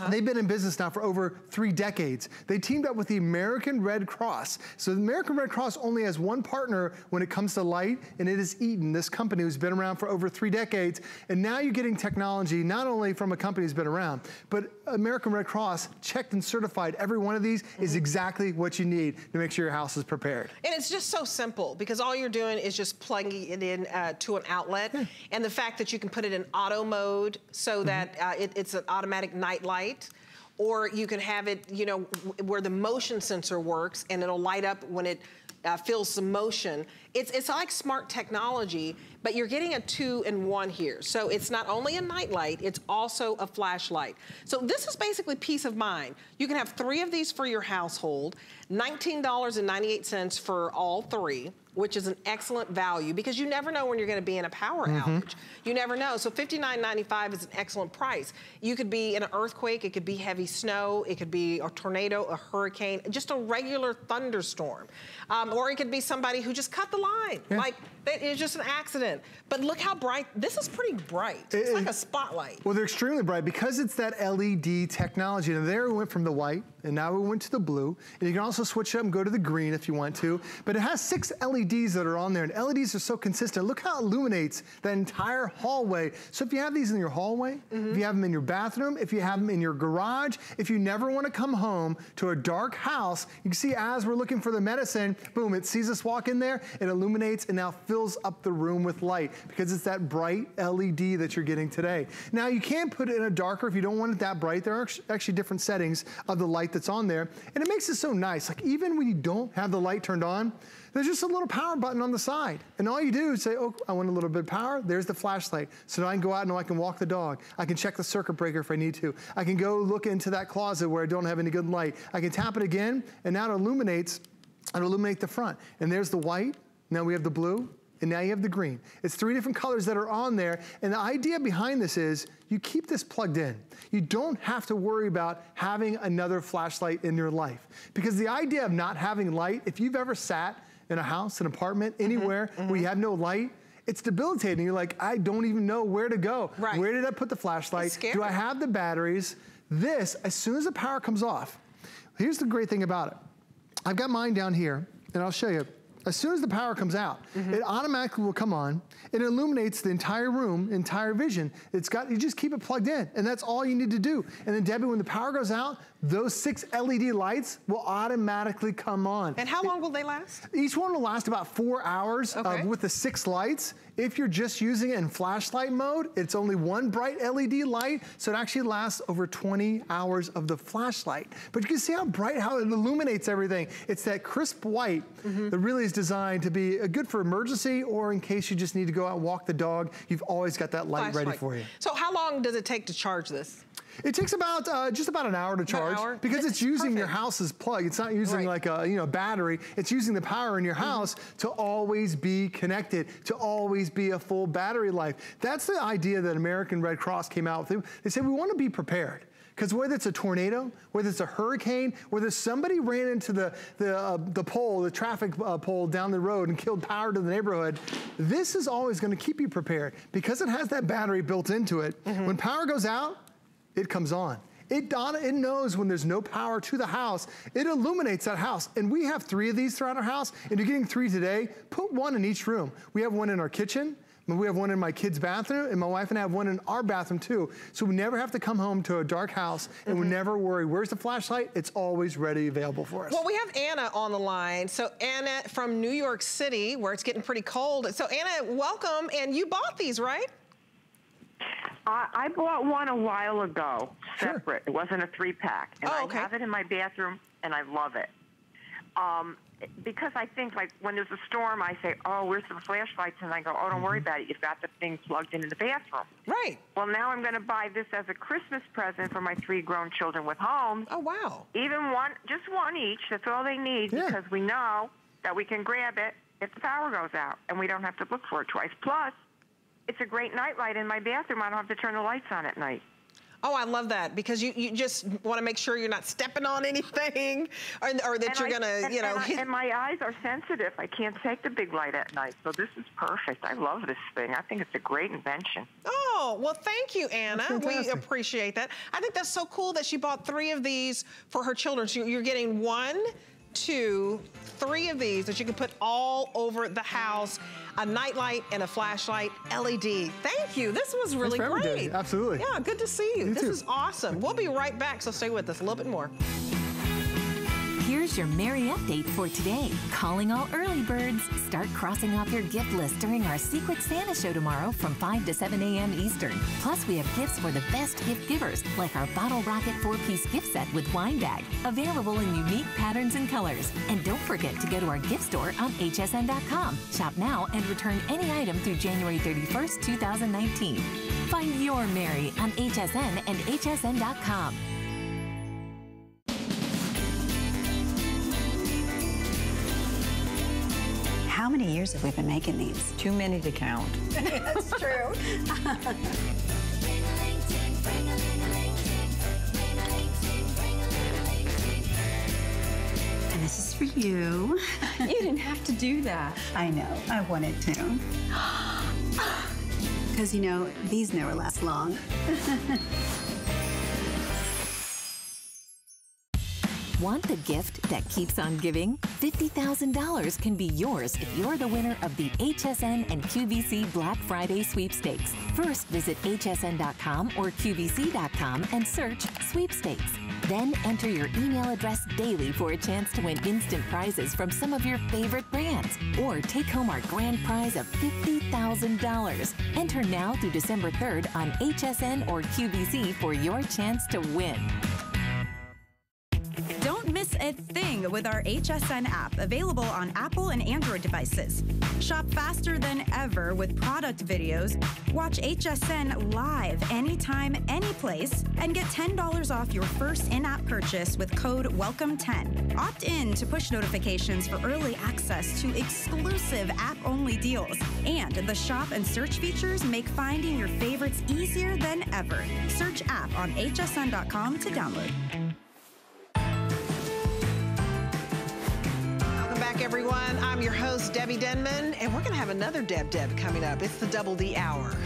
They've been in business now for over 3 decades. They teamed up with the American Red Cross. So the American Red Cross only has one partner when it comes to light, and it is Eaton, this company who's been around for over 3 decades. And now you're getting technology not only from a company who's been around, but American Red Cross checked and certified every one of these is exactly what you need to make sure your house is prepared. And it's just so simple because all you're doing is just plugging it in to an outlet. And the fact that you can put it in auto mode so that it's an automatic night light. Or you can have it, you know, where the motion sensor works and it'll light up when it feels some motion. It's like smart technology, but you're getting a 2-in-1 here. So it's not only a night light, it's also a flashlight. So this is basically peace of mind. You can have 3 of these for your household, $19.98 for all 3, which is an excellent value because you never know when you're gonna be in a power outage. You never know, so $59.95 is an excellent price. You could be in an earthquake, it could be heavy snow, it could be a tornado, a hurricane, just a regular thunderstorm. Or it could be somebody who just cut the line. Like, it's just an accident. But look how bright, this is pretty bright. It's like a spotlight. Well, they're extremely bright because it's that LED technology. And there we went from the white, and now we went to the blue. And you can also switch it up and go to the green if you want to. But it has 6 LEDs that are on there, and LEDs are so consistent. Look how it illuminates that entire hallway. So if you have these in your hallway, if you have them in your bathroom, if you have them in your garage, if you never want to come home to a dark house, you can see as we're looking for the medicine, boom, it sees us walk in there, it illuminates and now fills up the room with light because it's that bright LED that you're getting today. Now you can put it in a darker if you don't want it that bright. There are actually different settings of the light that's on there, and it makes it so nice. Like even when you don't have the light turned on, there's just a little power button on the side. And all you do is say, oh, I want a little bit of power. There's the flashlight. So now I can go out and I can walk the dog. I can check the circuit breaker if I need to. I can go look into that closet where I don't have any good light. I can tap it again, and now it illuminates. It'll illuminate the front. And there's the white. Now we have the blue. And now you have the green. It's 3 different colors that are on there. And the idea behind this is you keep this plugged in. You don't have to worry about having another flashlight in your life. Because the idea of not having light, if you've ever sat in a house, an apartment, anywhere where you have no light, it's debilitating. You're like, I don't even know where to go. Right. Where did I put the flashlight? It's scary. Do I have the batteries? This, as soon as the power comes off, here's the great thing about it. I've got mine down here, and I'll show you. As soon as the power comes out, it automatically will come on. It illuminates the entire room, entire vision. You just keep it plugged in, and that's all you need to do. And then Debbie, when the power goes out, those 6 LED lights will automatically come on. And how long will they last? Each one will last about 4 hours with the 6 lights. If you're just using it in flashlight mode, it's only 1 bright LED light, so it actually lasts over 20 hours of the flashlight. But you can see how bright, how it illuminates everything. It's that crisp white that really is designed to be good for emergency or in case you just need to go out and walk the dog. You've always got that light ready for you. So how long does it take to charge this? It takes about just about an hour to charge because it's using your house's plug. It's not using like a battery. It's using the power in your house to always be connected, to always be a full battery life. That's the idea that American Red Cross came out with. They said we want to be prepared. Because whether it's a tornado, whether it's a hurricane, whether somebody ran into the pole, the traffic pole down the road and killed power to the neighborhood, this is always going to keep you prepared. Because it has that battery built into it, when power goes out, it comes on. It knows when there's no power to the house, it illuminates that house. And we have 3 of these throughout our house, and you're getting 3 today. Put 1 in each room. We have 1 in our kitchen, we have 1 in my kid's bathroom, and my wife and I have 1 in our bathroom too. So we never have to come home to a dark house, and we never worry, where's the flashlight? It's always ready, available for us. Well, we have Anna on the line. So Anna from New York City, where it's getting pretty cold. So Anna, welcome, and you bought these, right? I bought one a while ago, separate. It wasn't a 3-pack. And I have it in my bathroom, and I love it. Because I think, like, when there's a storm, I say, oh, where's the flashlights? And I go, oh, don't worry about it. You've got the thing plugged in the bathroom. Right. Well, now I'm going to buy this as a Christmas present for my 3 grown children with homes. Oh, wow. Even 1, just 1 each. That's all they need because we know that we can grab it if the power goes out, and we don't have to look for it twice. Plus, it's a great night light in my bathroom. I don't have to turn the lights on at night. Oh, I love that because you just want to make sure you're not stepping on anything or that you're going to, you know. And my eyes are sensitive. I can't take the big light at night. So this is perfect. I love this thing. I think it's a great invention. Oh, Oh, well, thank you, Anna. We appreciate that. I think that's so cool that she bought 3 of these for her children. So you're getting 1, 2, 3 of these that you can put all over the house. A nightlight and a flashlight, LED. Thank you. This was really great. Absolutely. Yeah, good to see you. Me This too. is awesome. We'll be right back, so stay with us a little bit more. Here's your Merry update for today. Calling all early birds. Start crossing off your gift list during our Secret Santa show tomorrow from 5 to 7 a.m. Eastern. Plus, we have gifts for the best gift givers, like our Bottle Rocket 4-piece gift set with wine bag, available in unique patterns and colors. And don't forget to go to our gift store on hsn.com. Shop now and return any item through January 31st, 2019. Find your Merry on HSN and hsn.com. How many years have we been making these? Too many to count. That's true. And this is for you. You didn't have to do that. I know, I wanted to. Because, you know, these never last long. Want the gift that keeps on giving? $50,000 can be yours if you're the winner of the HSN and QVC Black Friday sweepstakes. First, visit hsn.com or qvc.com and search sweepstakes. Then enter your email address daily for a chance to win instant prizes from some of your favorite brands. Or take home our grand prize of $50,000. Enter now through December 3rd on HSN or QVC for your chance to win. Don't miss a thing with our HSN app, available on Apple and Android devices. Shop faster than ever with product videos. Watch HSN live anytime, anyplace, and get $10 off your first in-app purchase with code WELCOME10. Opt in to push notifications for early access to exclusive app-only deals. And the shop and search features make finding your favorites easier than ever. Search app on hsn.com to download. Everyone, I'm your host, Debbie Denman, and we're going to have another Deb coming up. It's the Double D Hour.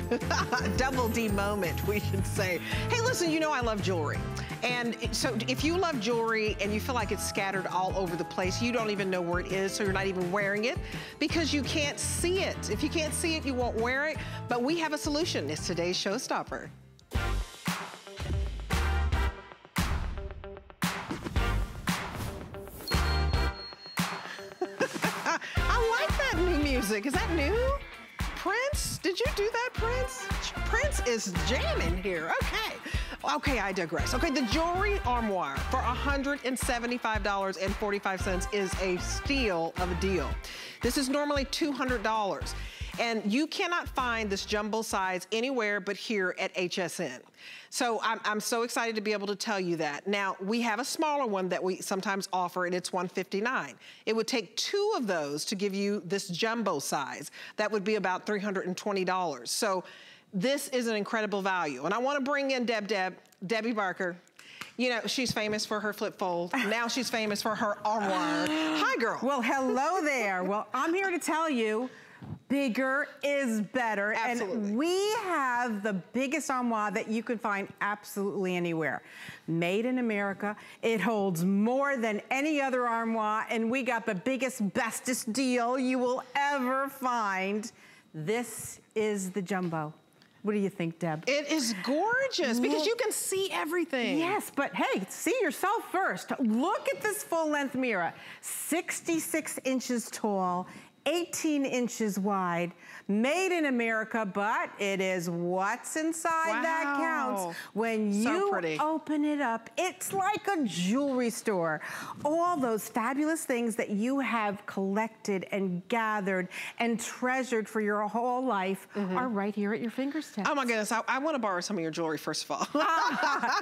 Double D moment, we should say. Hey, listen, you know I love jewelry. And so if you love jewelry and you feel like it's scattered all over the place, you don't even know where it is, so you're not even wearing it because you can't see it. If you can't see it, you won't wear it. But we have a solution. It's today's showstopper. I like that new music. Is that new? Prince? Did you do that, Prince? Prince is jamming here. Okay. Okay, I digress. Okay, the jewelry armoire for $175.45 is a steal of a deal. This is normally $200. And you cannot find this jumbo size anywhere but here at HSN. So I'm so excited to be able to tell you that. Now, we have a smaller one that we sometimes offer, and it's $159. It would take 2 of those to give you this jumbo size. That would be about $320. So this is an incredible value. And I want to bring in Debbie Barker. You know, she's famous for her flip fold. Now she's famous for her armoire. Hi, girl. Well, hello there. Well, I'm here to tell you, bigger is better. Absolutely. And we have the biggest armoire that you can find absolutely anywhere. Made in America. It holds more than any other armoire, and we got the biggest, bestest deal you will ever find. This is the jumbo. What do you think, Deb? It is gorgeous because you can see everything. Yes, but hey, see yourself first. Look at this full-length mirror. 66 inches tall, 18 inches wide, made in America, but it is what's inside that counts. When you open it up, it's like a jewelry store. All those fabulous things that you have collected and gathered and treasured for your whole life are right here at your fingertips. Oh my goodness, I want to borrow some of your jewelry first of all.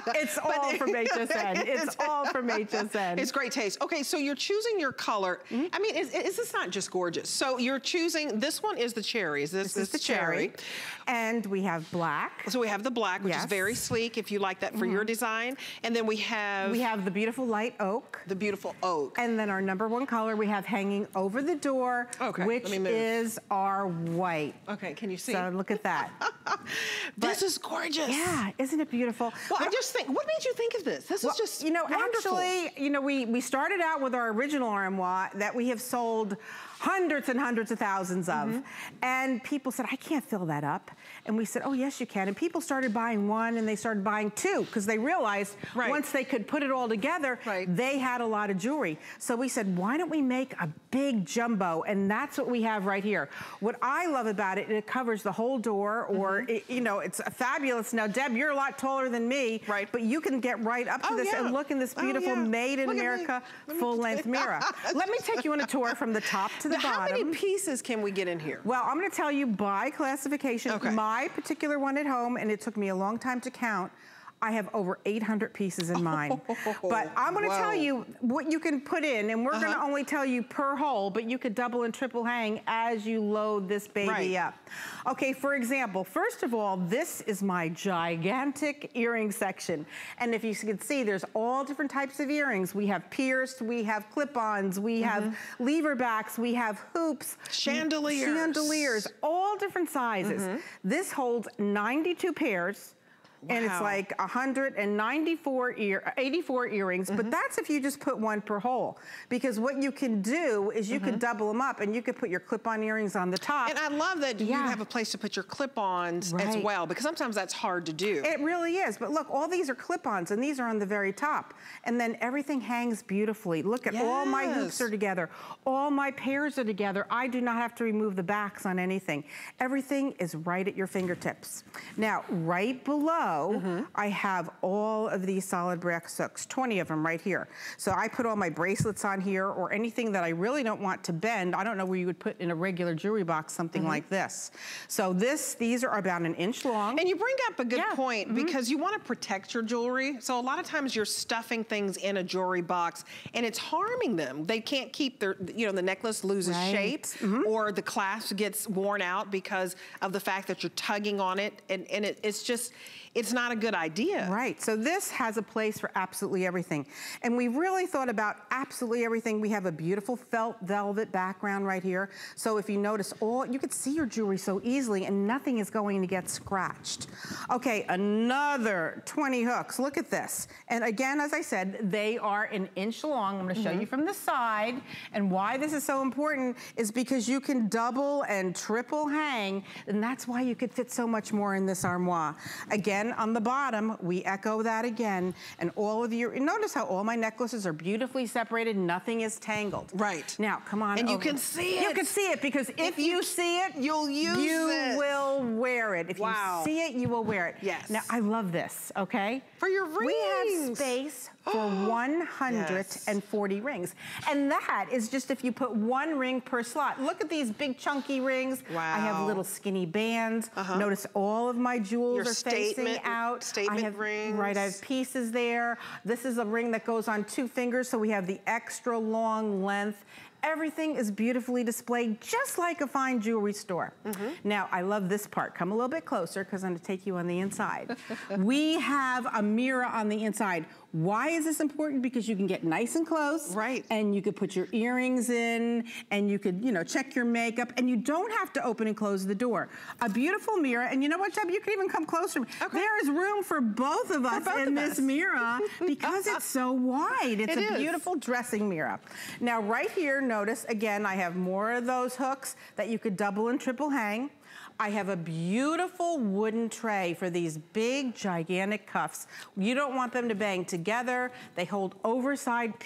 It's all from HSN. It's all from HSN. It's great taste. Okay, so you're choosing your color. I mean, is this not just gorgeous? gorgeous. So you're choosing, this one is the cherry. This is the cherry. And we have black. So we have the black, which is very sleek, if you like that for your design. And then we have... We have the beautiful light oak. The beautiful oak. And then our #1 color we have hanging over the door, which is our white. Okay, can you see? So look at that. This is gorgeous. Yeah, isn't it beautiful? Well, I just think, what made you think of this? This is just wonderful. Actually, we started out with our original armoire that we have sold hundreds and hundreds of thousands of. And people said, I can't fill that up. And we said, oh, yes, you can. And people started buying one and they started buying two because they realized once they could put it all together, they had a lot of jewelry. So we said, why don't we make a big jumbo? And that's what we have right here. What I love about it, it covers the whole door or, it's fabulous. Now, Deb, you're a lot taller than me, but you can get right up to this and look in this beautiful Made in America full-length mirror. Let me take you on a tour from the top to the bottom. How many pieces can we get in here? Well, I'm going to tell you by classification. My particular one at home, and it took me a long time to count, I have over 800 pieces in mine. But I'm going to tell you what you can put in, and we're going to only tell you per hole, but you could double and triple hang as you load this baby up. Okay, for example, first of all, this is my gigantic earring section. And if you can see, there's all different types of earrings. We have pierced, we have clip-ons, we have lever backs, we have hoops. Chandeliers, all different sizes. This holds 92 pairs. And it's like 84 earrings, but that's if you just put one per hole. Because what you can do is you can double them up and you could put your clip-on earrings on the top. And I love that you have a place to put your clip-ons as well, because sometimes that's hard to do. It really is, but look, all these are clip-ons and these are on the very top. And then everything hangs beautifully. Look at all my hoops are together. All my pairs are together. I do not have to remove the backs on anything. Everything is right at your fingertips. Now, right below, I have all of these solid brass hooks, 20 of them right here. So I put all my bracelets on here or anything that I really don't want to bend. I don't know where you would put in a regular jewelry box something like this. So these are about 1 inch long. And you bring up a good point because you want to protect your jewelry. So a lot of times you're stuffing things in a jewelry box and it's harming them. They can't keep their, the necklace loses shape or the clasp gets worn out because of the fact that you're tugging on it and it's not a good idea. Right, so this has a place for absolutely everything. And we really thought about absolutely everything. We have a beautiful felt velvet background right here. So if you notice, you could see your jewelry so easily and nothing is going to get scratched. Okay, another 20 hooks, look at this. And again, as I said, they are 1 inch long. I'm gonna show you from the side. And why this is so important is because you can double and triple hang, and that's why you could fit so much more in this armoire. Again, on the bottom, we echo that again, and all of your, notice how all my necklaces are beautifully separated, nothing is tangled. Right. Now, come on And over. you can see it. You can see it, because if you see it, you'll use it. You will wear it. If you see it, you will wear it. Yes. Now, I love this, okay? For your rings. We have space for 140 rings. And that is just if you put 1 ring per slot. Look at these big chunky rings. I have little skinny bands. Notice all of my jewels are facing out. Statement rings. Right, I have pieces there. This is a ring that goes on 2 fingers, so we have the extra long length. Everything is beautifully displayed, just like a fine jewelry store. Now, I love this part. Come a little bit closer, because I'm going to take you on the inside. We have a mirror on the inside. Why is this important? Because you can get nice and close. Right. And you could put your earrings in, and you could, check your makeup, and you don't have to open and close the door. A beautiful mirror, and you know what, Deb? You can even come closer. There is room for both of us in this mirror because it's so wide. It's a beautiful dressing mirror. Now, right here, notice, again, I have more of those hooks that you could double and triple hang. I have a beautiful wooden tray for these big, gigantic cuffs. You don't want them to bang together. They hold oversized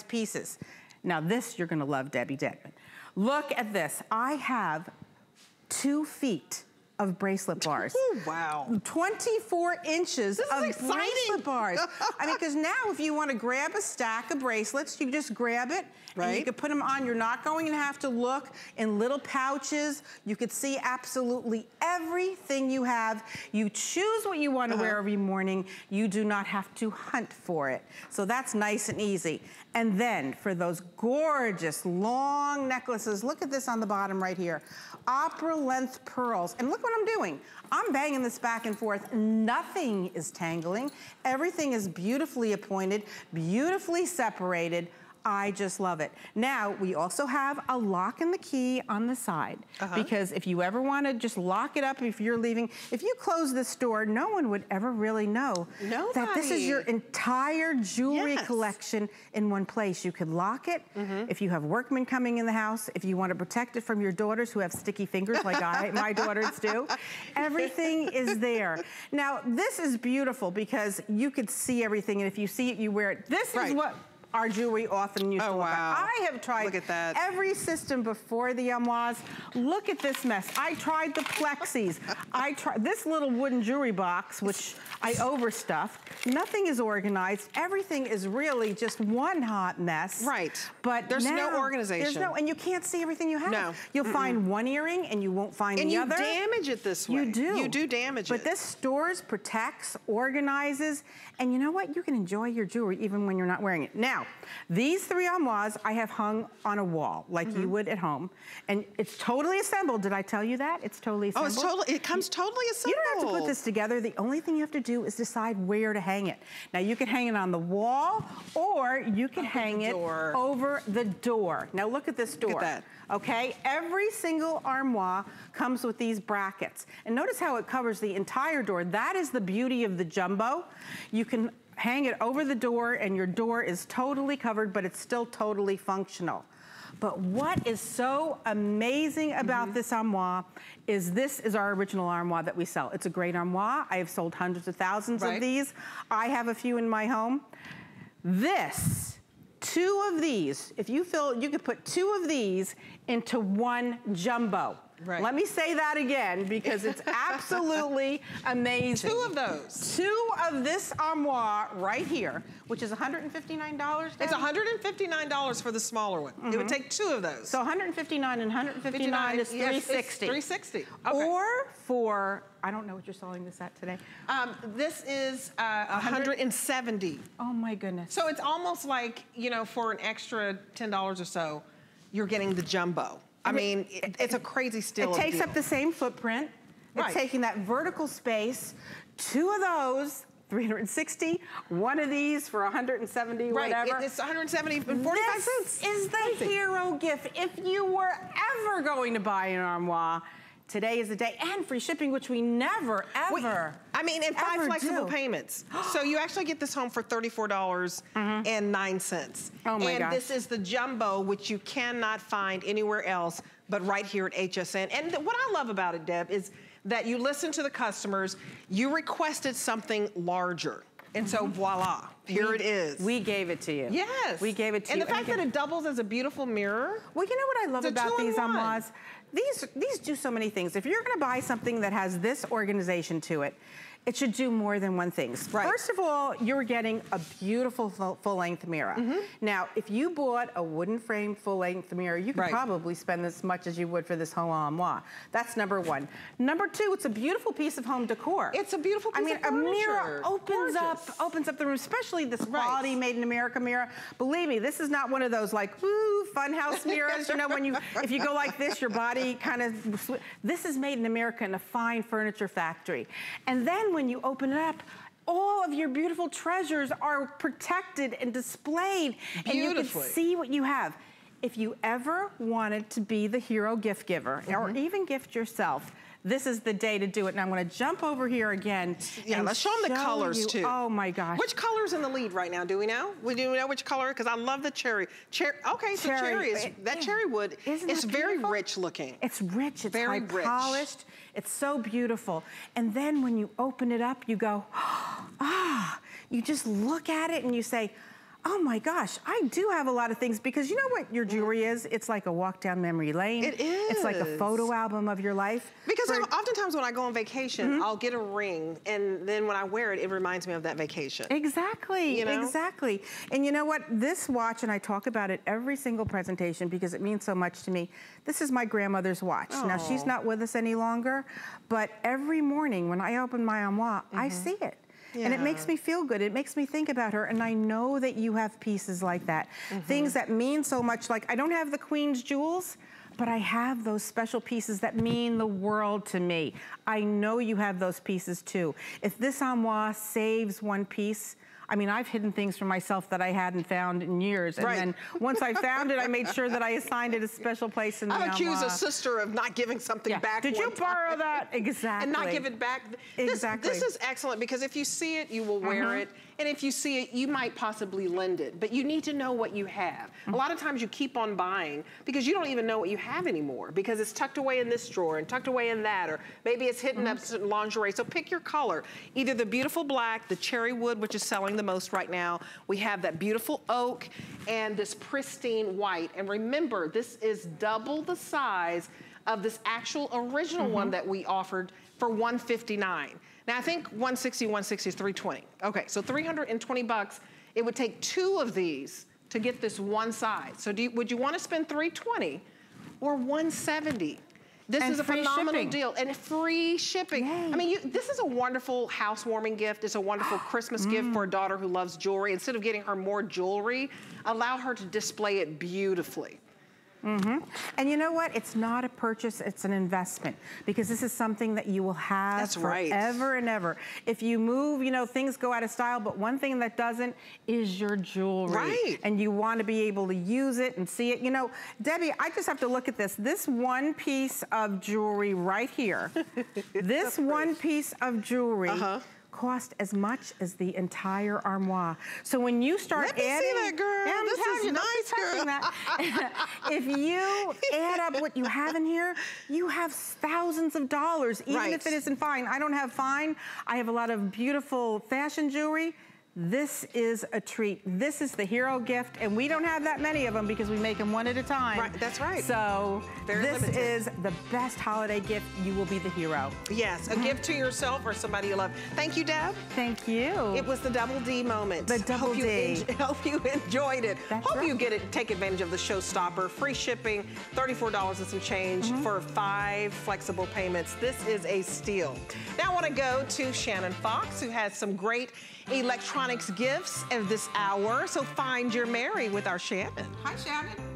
pieces. Now this you're gonna love, Debbie Denman. Look at this. I have 2 feet of bracelet bars. Oh, wow. 24 inches of bracelet bars. I mean, because now if you want to grab a stack of bracelets, you just grab it, and you can put them on. You're not going to have to look in little pouches. You could see absolutely everything you have. You choose what you want to wear every morning. You do not have to hunt for it. So that's nice and easy. And then for those gorgeous long necklaces, look at this on the bottom right here. Opera length pearls. And look what I'm doing. I'm banging this back and forth. Nothing is tangling. Everything is beautifully appointed, beautifully separated. I just love it. Now, we also have a lock and the key on the side, because if you ever want to just lock it up if you're leaving, if you close this door, no one would ever really know that this is your entire jewelry collection in one place. You can lock it if you have workmen coming in the house, if you want to protect it from your daughters who have sticky fingers like my daughters do. Everything is there. Now, this is beautiful because you could see everything, and if you see it, you wear it. This is what our jewelry often used to look like. I have tried every system before the armoires. Look at this mess. I tried the plexis. I tried this little wooden jewelry box, which I overstuffed. Nothing is organized. Everything is really just one hot mess. But there's now, no organization. and you can't see everything you have. No. You'll find one earring and you won't find the other. And you damage it this way. You do. You do damage it. But this stores, protects, organizes, and you know what? You can enjoy your jewelry even when you're not wearing it. Now, these three armoires I have hung on a wall like you would at home, and it's totally assembled. Did I tell you that? It's totally assembled. Oh, it comes totally assembled. You don't have to put this together. The only thing you have to do is decide where to hang it. Now, you can hang it on the wall, or you can hang it over the door. Now, look at this door. Look at that. Okay, every single armoire comes with these brackets. And notice how it covers the entire door. That is the beauty of the jumbo. You can hang it over the door and your door is totally covered, but it's still totally functional. But what is so amazing about this armoire is this is our original armoire that we sell. It's a great armoire. I have sold hundreds of thousands of these. I have a few in my home. Two of these, if you feel, you could put two of these into one jumbo. Let me say that again because it's absolutely amazing. Two of those. Two of this armoire right here, which is $159. It's $159 for the smaller one. It would take two of those. So 159 and 159 is $360. It's $360. Or for, I don't know what you're selling this at today. This is $170. Oh my goodness. So it's almost like, you know, for an extra $10 or so, you're getting the jumbo. I mean, it's a crazy steal. It takes up the same footprint. It's taking that vertical space. Two of those, $360. One of these for $170, whatever. It's $170 and 45 cents. This is the hero gift. If you were ever going to buy an armoire, today is the day, and free shipping, which we never, ever, I mean, and 5 flexible payments. So you actually get this home for $34.09. Oh my gosh. This is the jumbo, which you cannot find anywhere else but right here at HSN. And what I love about it, Deb, is that you listen to the customers. You requested something larger. And so voila, here it is. We gave it to you. Yes. We gave it to you. And the fact that it doubles as a beautiful mirror. Well, you know what I love about these armoires? These do so many things. If you're gonna buy something that has this organization to it, it should do more than one thing. First of all, you're getting a beautiful full-length mirror. Now, if you bought a wooden frame full-length mirror, you could probably spend as much as you would for this whole armoire. That's number one. Number two, it's a beautiful piece of home decor. It's a beautiful piece of furniture. I mean, a mirror opens up the room, especially this quality made in America mirror. Believe me, this is not one of those like, woo, funhouse mirrors. You know, if you go like this, your body kind of, this is made in America in a fine furniture factory. And then when you open it up, all of your beautiful treasures are protected and displayed, and you can see what you have. If you ever wanted to be the hero gift giver, or even gift yourself, this is the day to do it. And I'm gonna jump over here again. Yeah, let's show them the colors too. Oh my gosh. Which color's in the lead right now? Do we know? We do know which color? Because I love the cherry. Okay, so cherry is, that cherry wood, it's very rich looking. It's rich, it's very high polished. It's so beautiful. And then when you open it up, you go, ah, you just look at it and you say, oh my gosh, I do have a lot of things, because you know what your jewelry is? It's like a walk down memory lane. It is. It's like a photo album of your life. Because oftentimes when I go on vacation, I'll get a ring, and then when I wear it, it reminds me of that vacation. Exactly, you know? exactly. And you know what? This watch, and I talk about it every single presentation because it means so much to me. This is my grandmother's watch. Now, she's not with us any longer, but every morning when I open my armoire, I see it. Yeah. And it makes me feel good. It makes me think about her. And I know that you have pieces like that. Things that mean so much. Like, I don't have the Queen's jewels, but I have those special pieces that mean the world to me. I know you have those pieces too. If this armoire saves one piece, I mean, I've hidden things for myself that I hadn't found in years. And then once I found it, I made sure that I assigned it a special place in the armoire. I've accused a sister of not giving something back. Did you borrow that? Exactly. And not give it back. Exactly. This is excellent, because if you see it, you will wear it. And if you see it, you might possibly lend it. But you need to know what you have. A lot of times you keep on buying because you don't even know what you have anymore, because it's tucked away in this drawer and tucked away in that, or maybe it's hidden up in lingerie. So pick your color. Either the beautiful black, the cherry wood, which is selling the most right now. We have that beautiful oak and this pristine white. And remember, this is double the size of this actual original one that we offered for $159. Now, I think 160 is 320. Okay, so 320 bucks. It would take 2 of these to get this one size. So would you want to spend 320 or 170? This is a phenomenal deal, and free shipping. Yay. I mean, this is a wonderful housewarming gift. It's a wonderful Christmas gift for a daughter who loves jewelry. Instead of getting her more jewelry, allow her to display it beautifully. And you know what? It's not a purchase, it's an investment, because this is something that you will have forever and ever. If you move, you know, things go out of style, but one thing that doesn't is your jewelry. And you want to be able to use it and see it. You know, Debbie, I just have to look at this. This one piece of jewelry right here, this one piece of jewelry cost as much as the entire armoire. So when you start adding, see that, girl. This is nice, girl. If you add up what you have in here, you have thousands of dollars, even if it isn't fine. I don't have fine. I have a lot of beautiful fashion jewelry. This is a treat. This is the hero gift, and we don't have that many of them because we make them one at a time. Right, that's right. So this is the best holiday gift. You will be the hero. Yes, a gift to yourself or somebody you love. Thank you, Deb. Thank you. It was the Double D moment. The Double D. Hope you enjoyed it. That's hope you take advantage of the showstopper. Free shipping, $34 and some change for 5 flexible payments. This is a steal. Now I want to go to Shannon Fox, who has some great electronics gifts of this hour. So find your Mary with our Shannon. Hi, Shannon.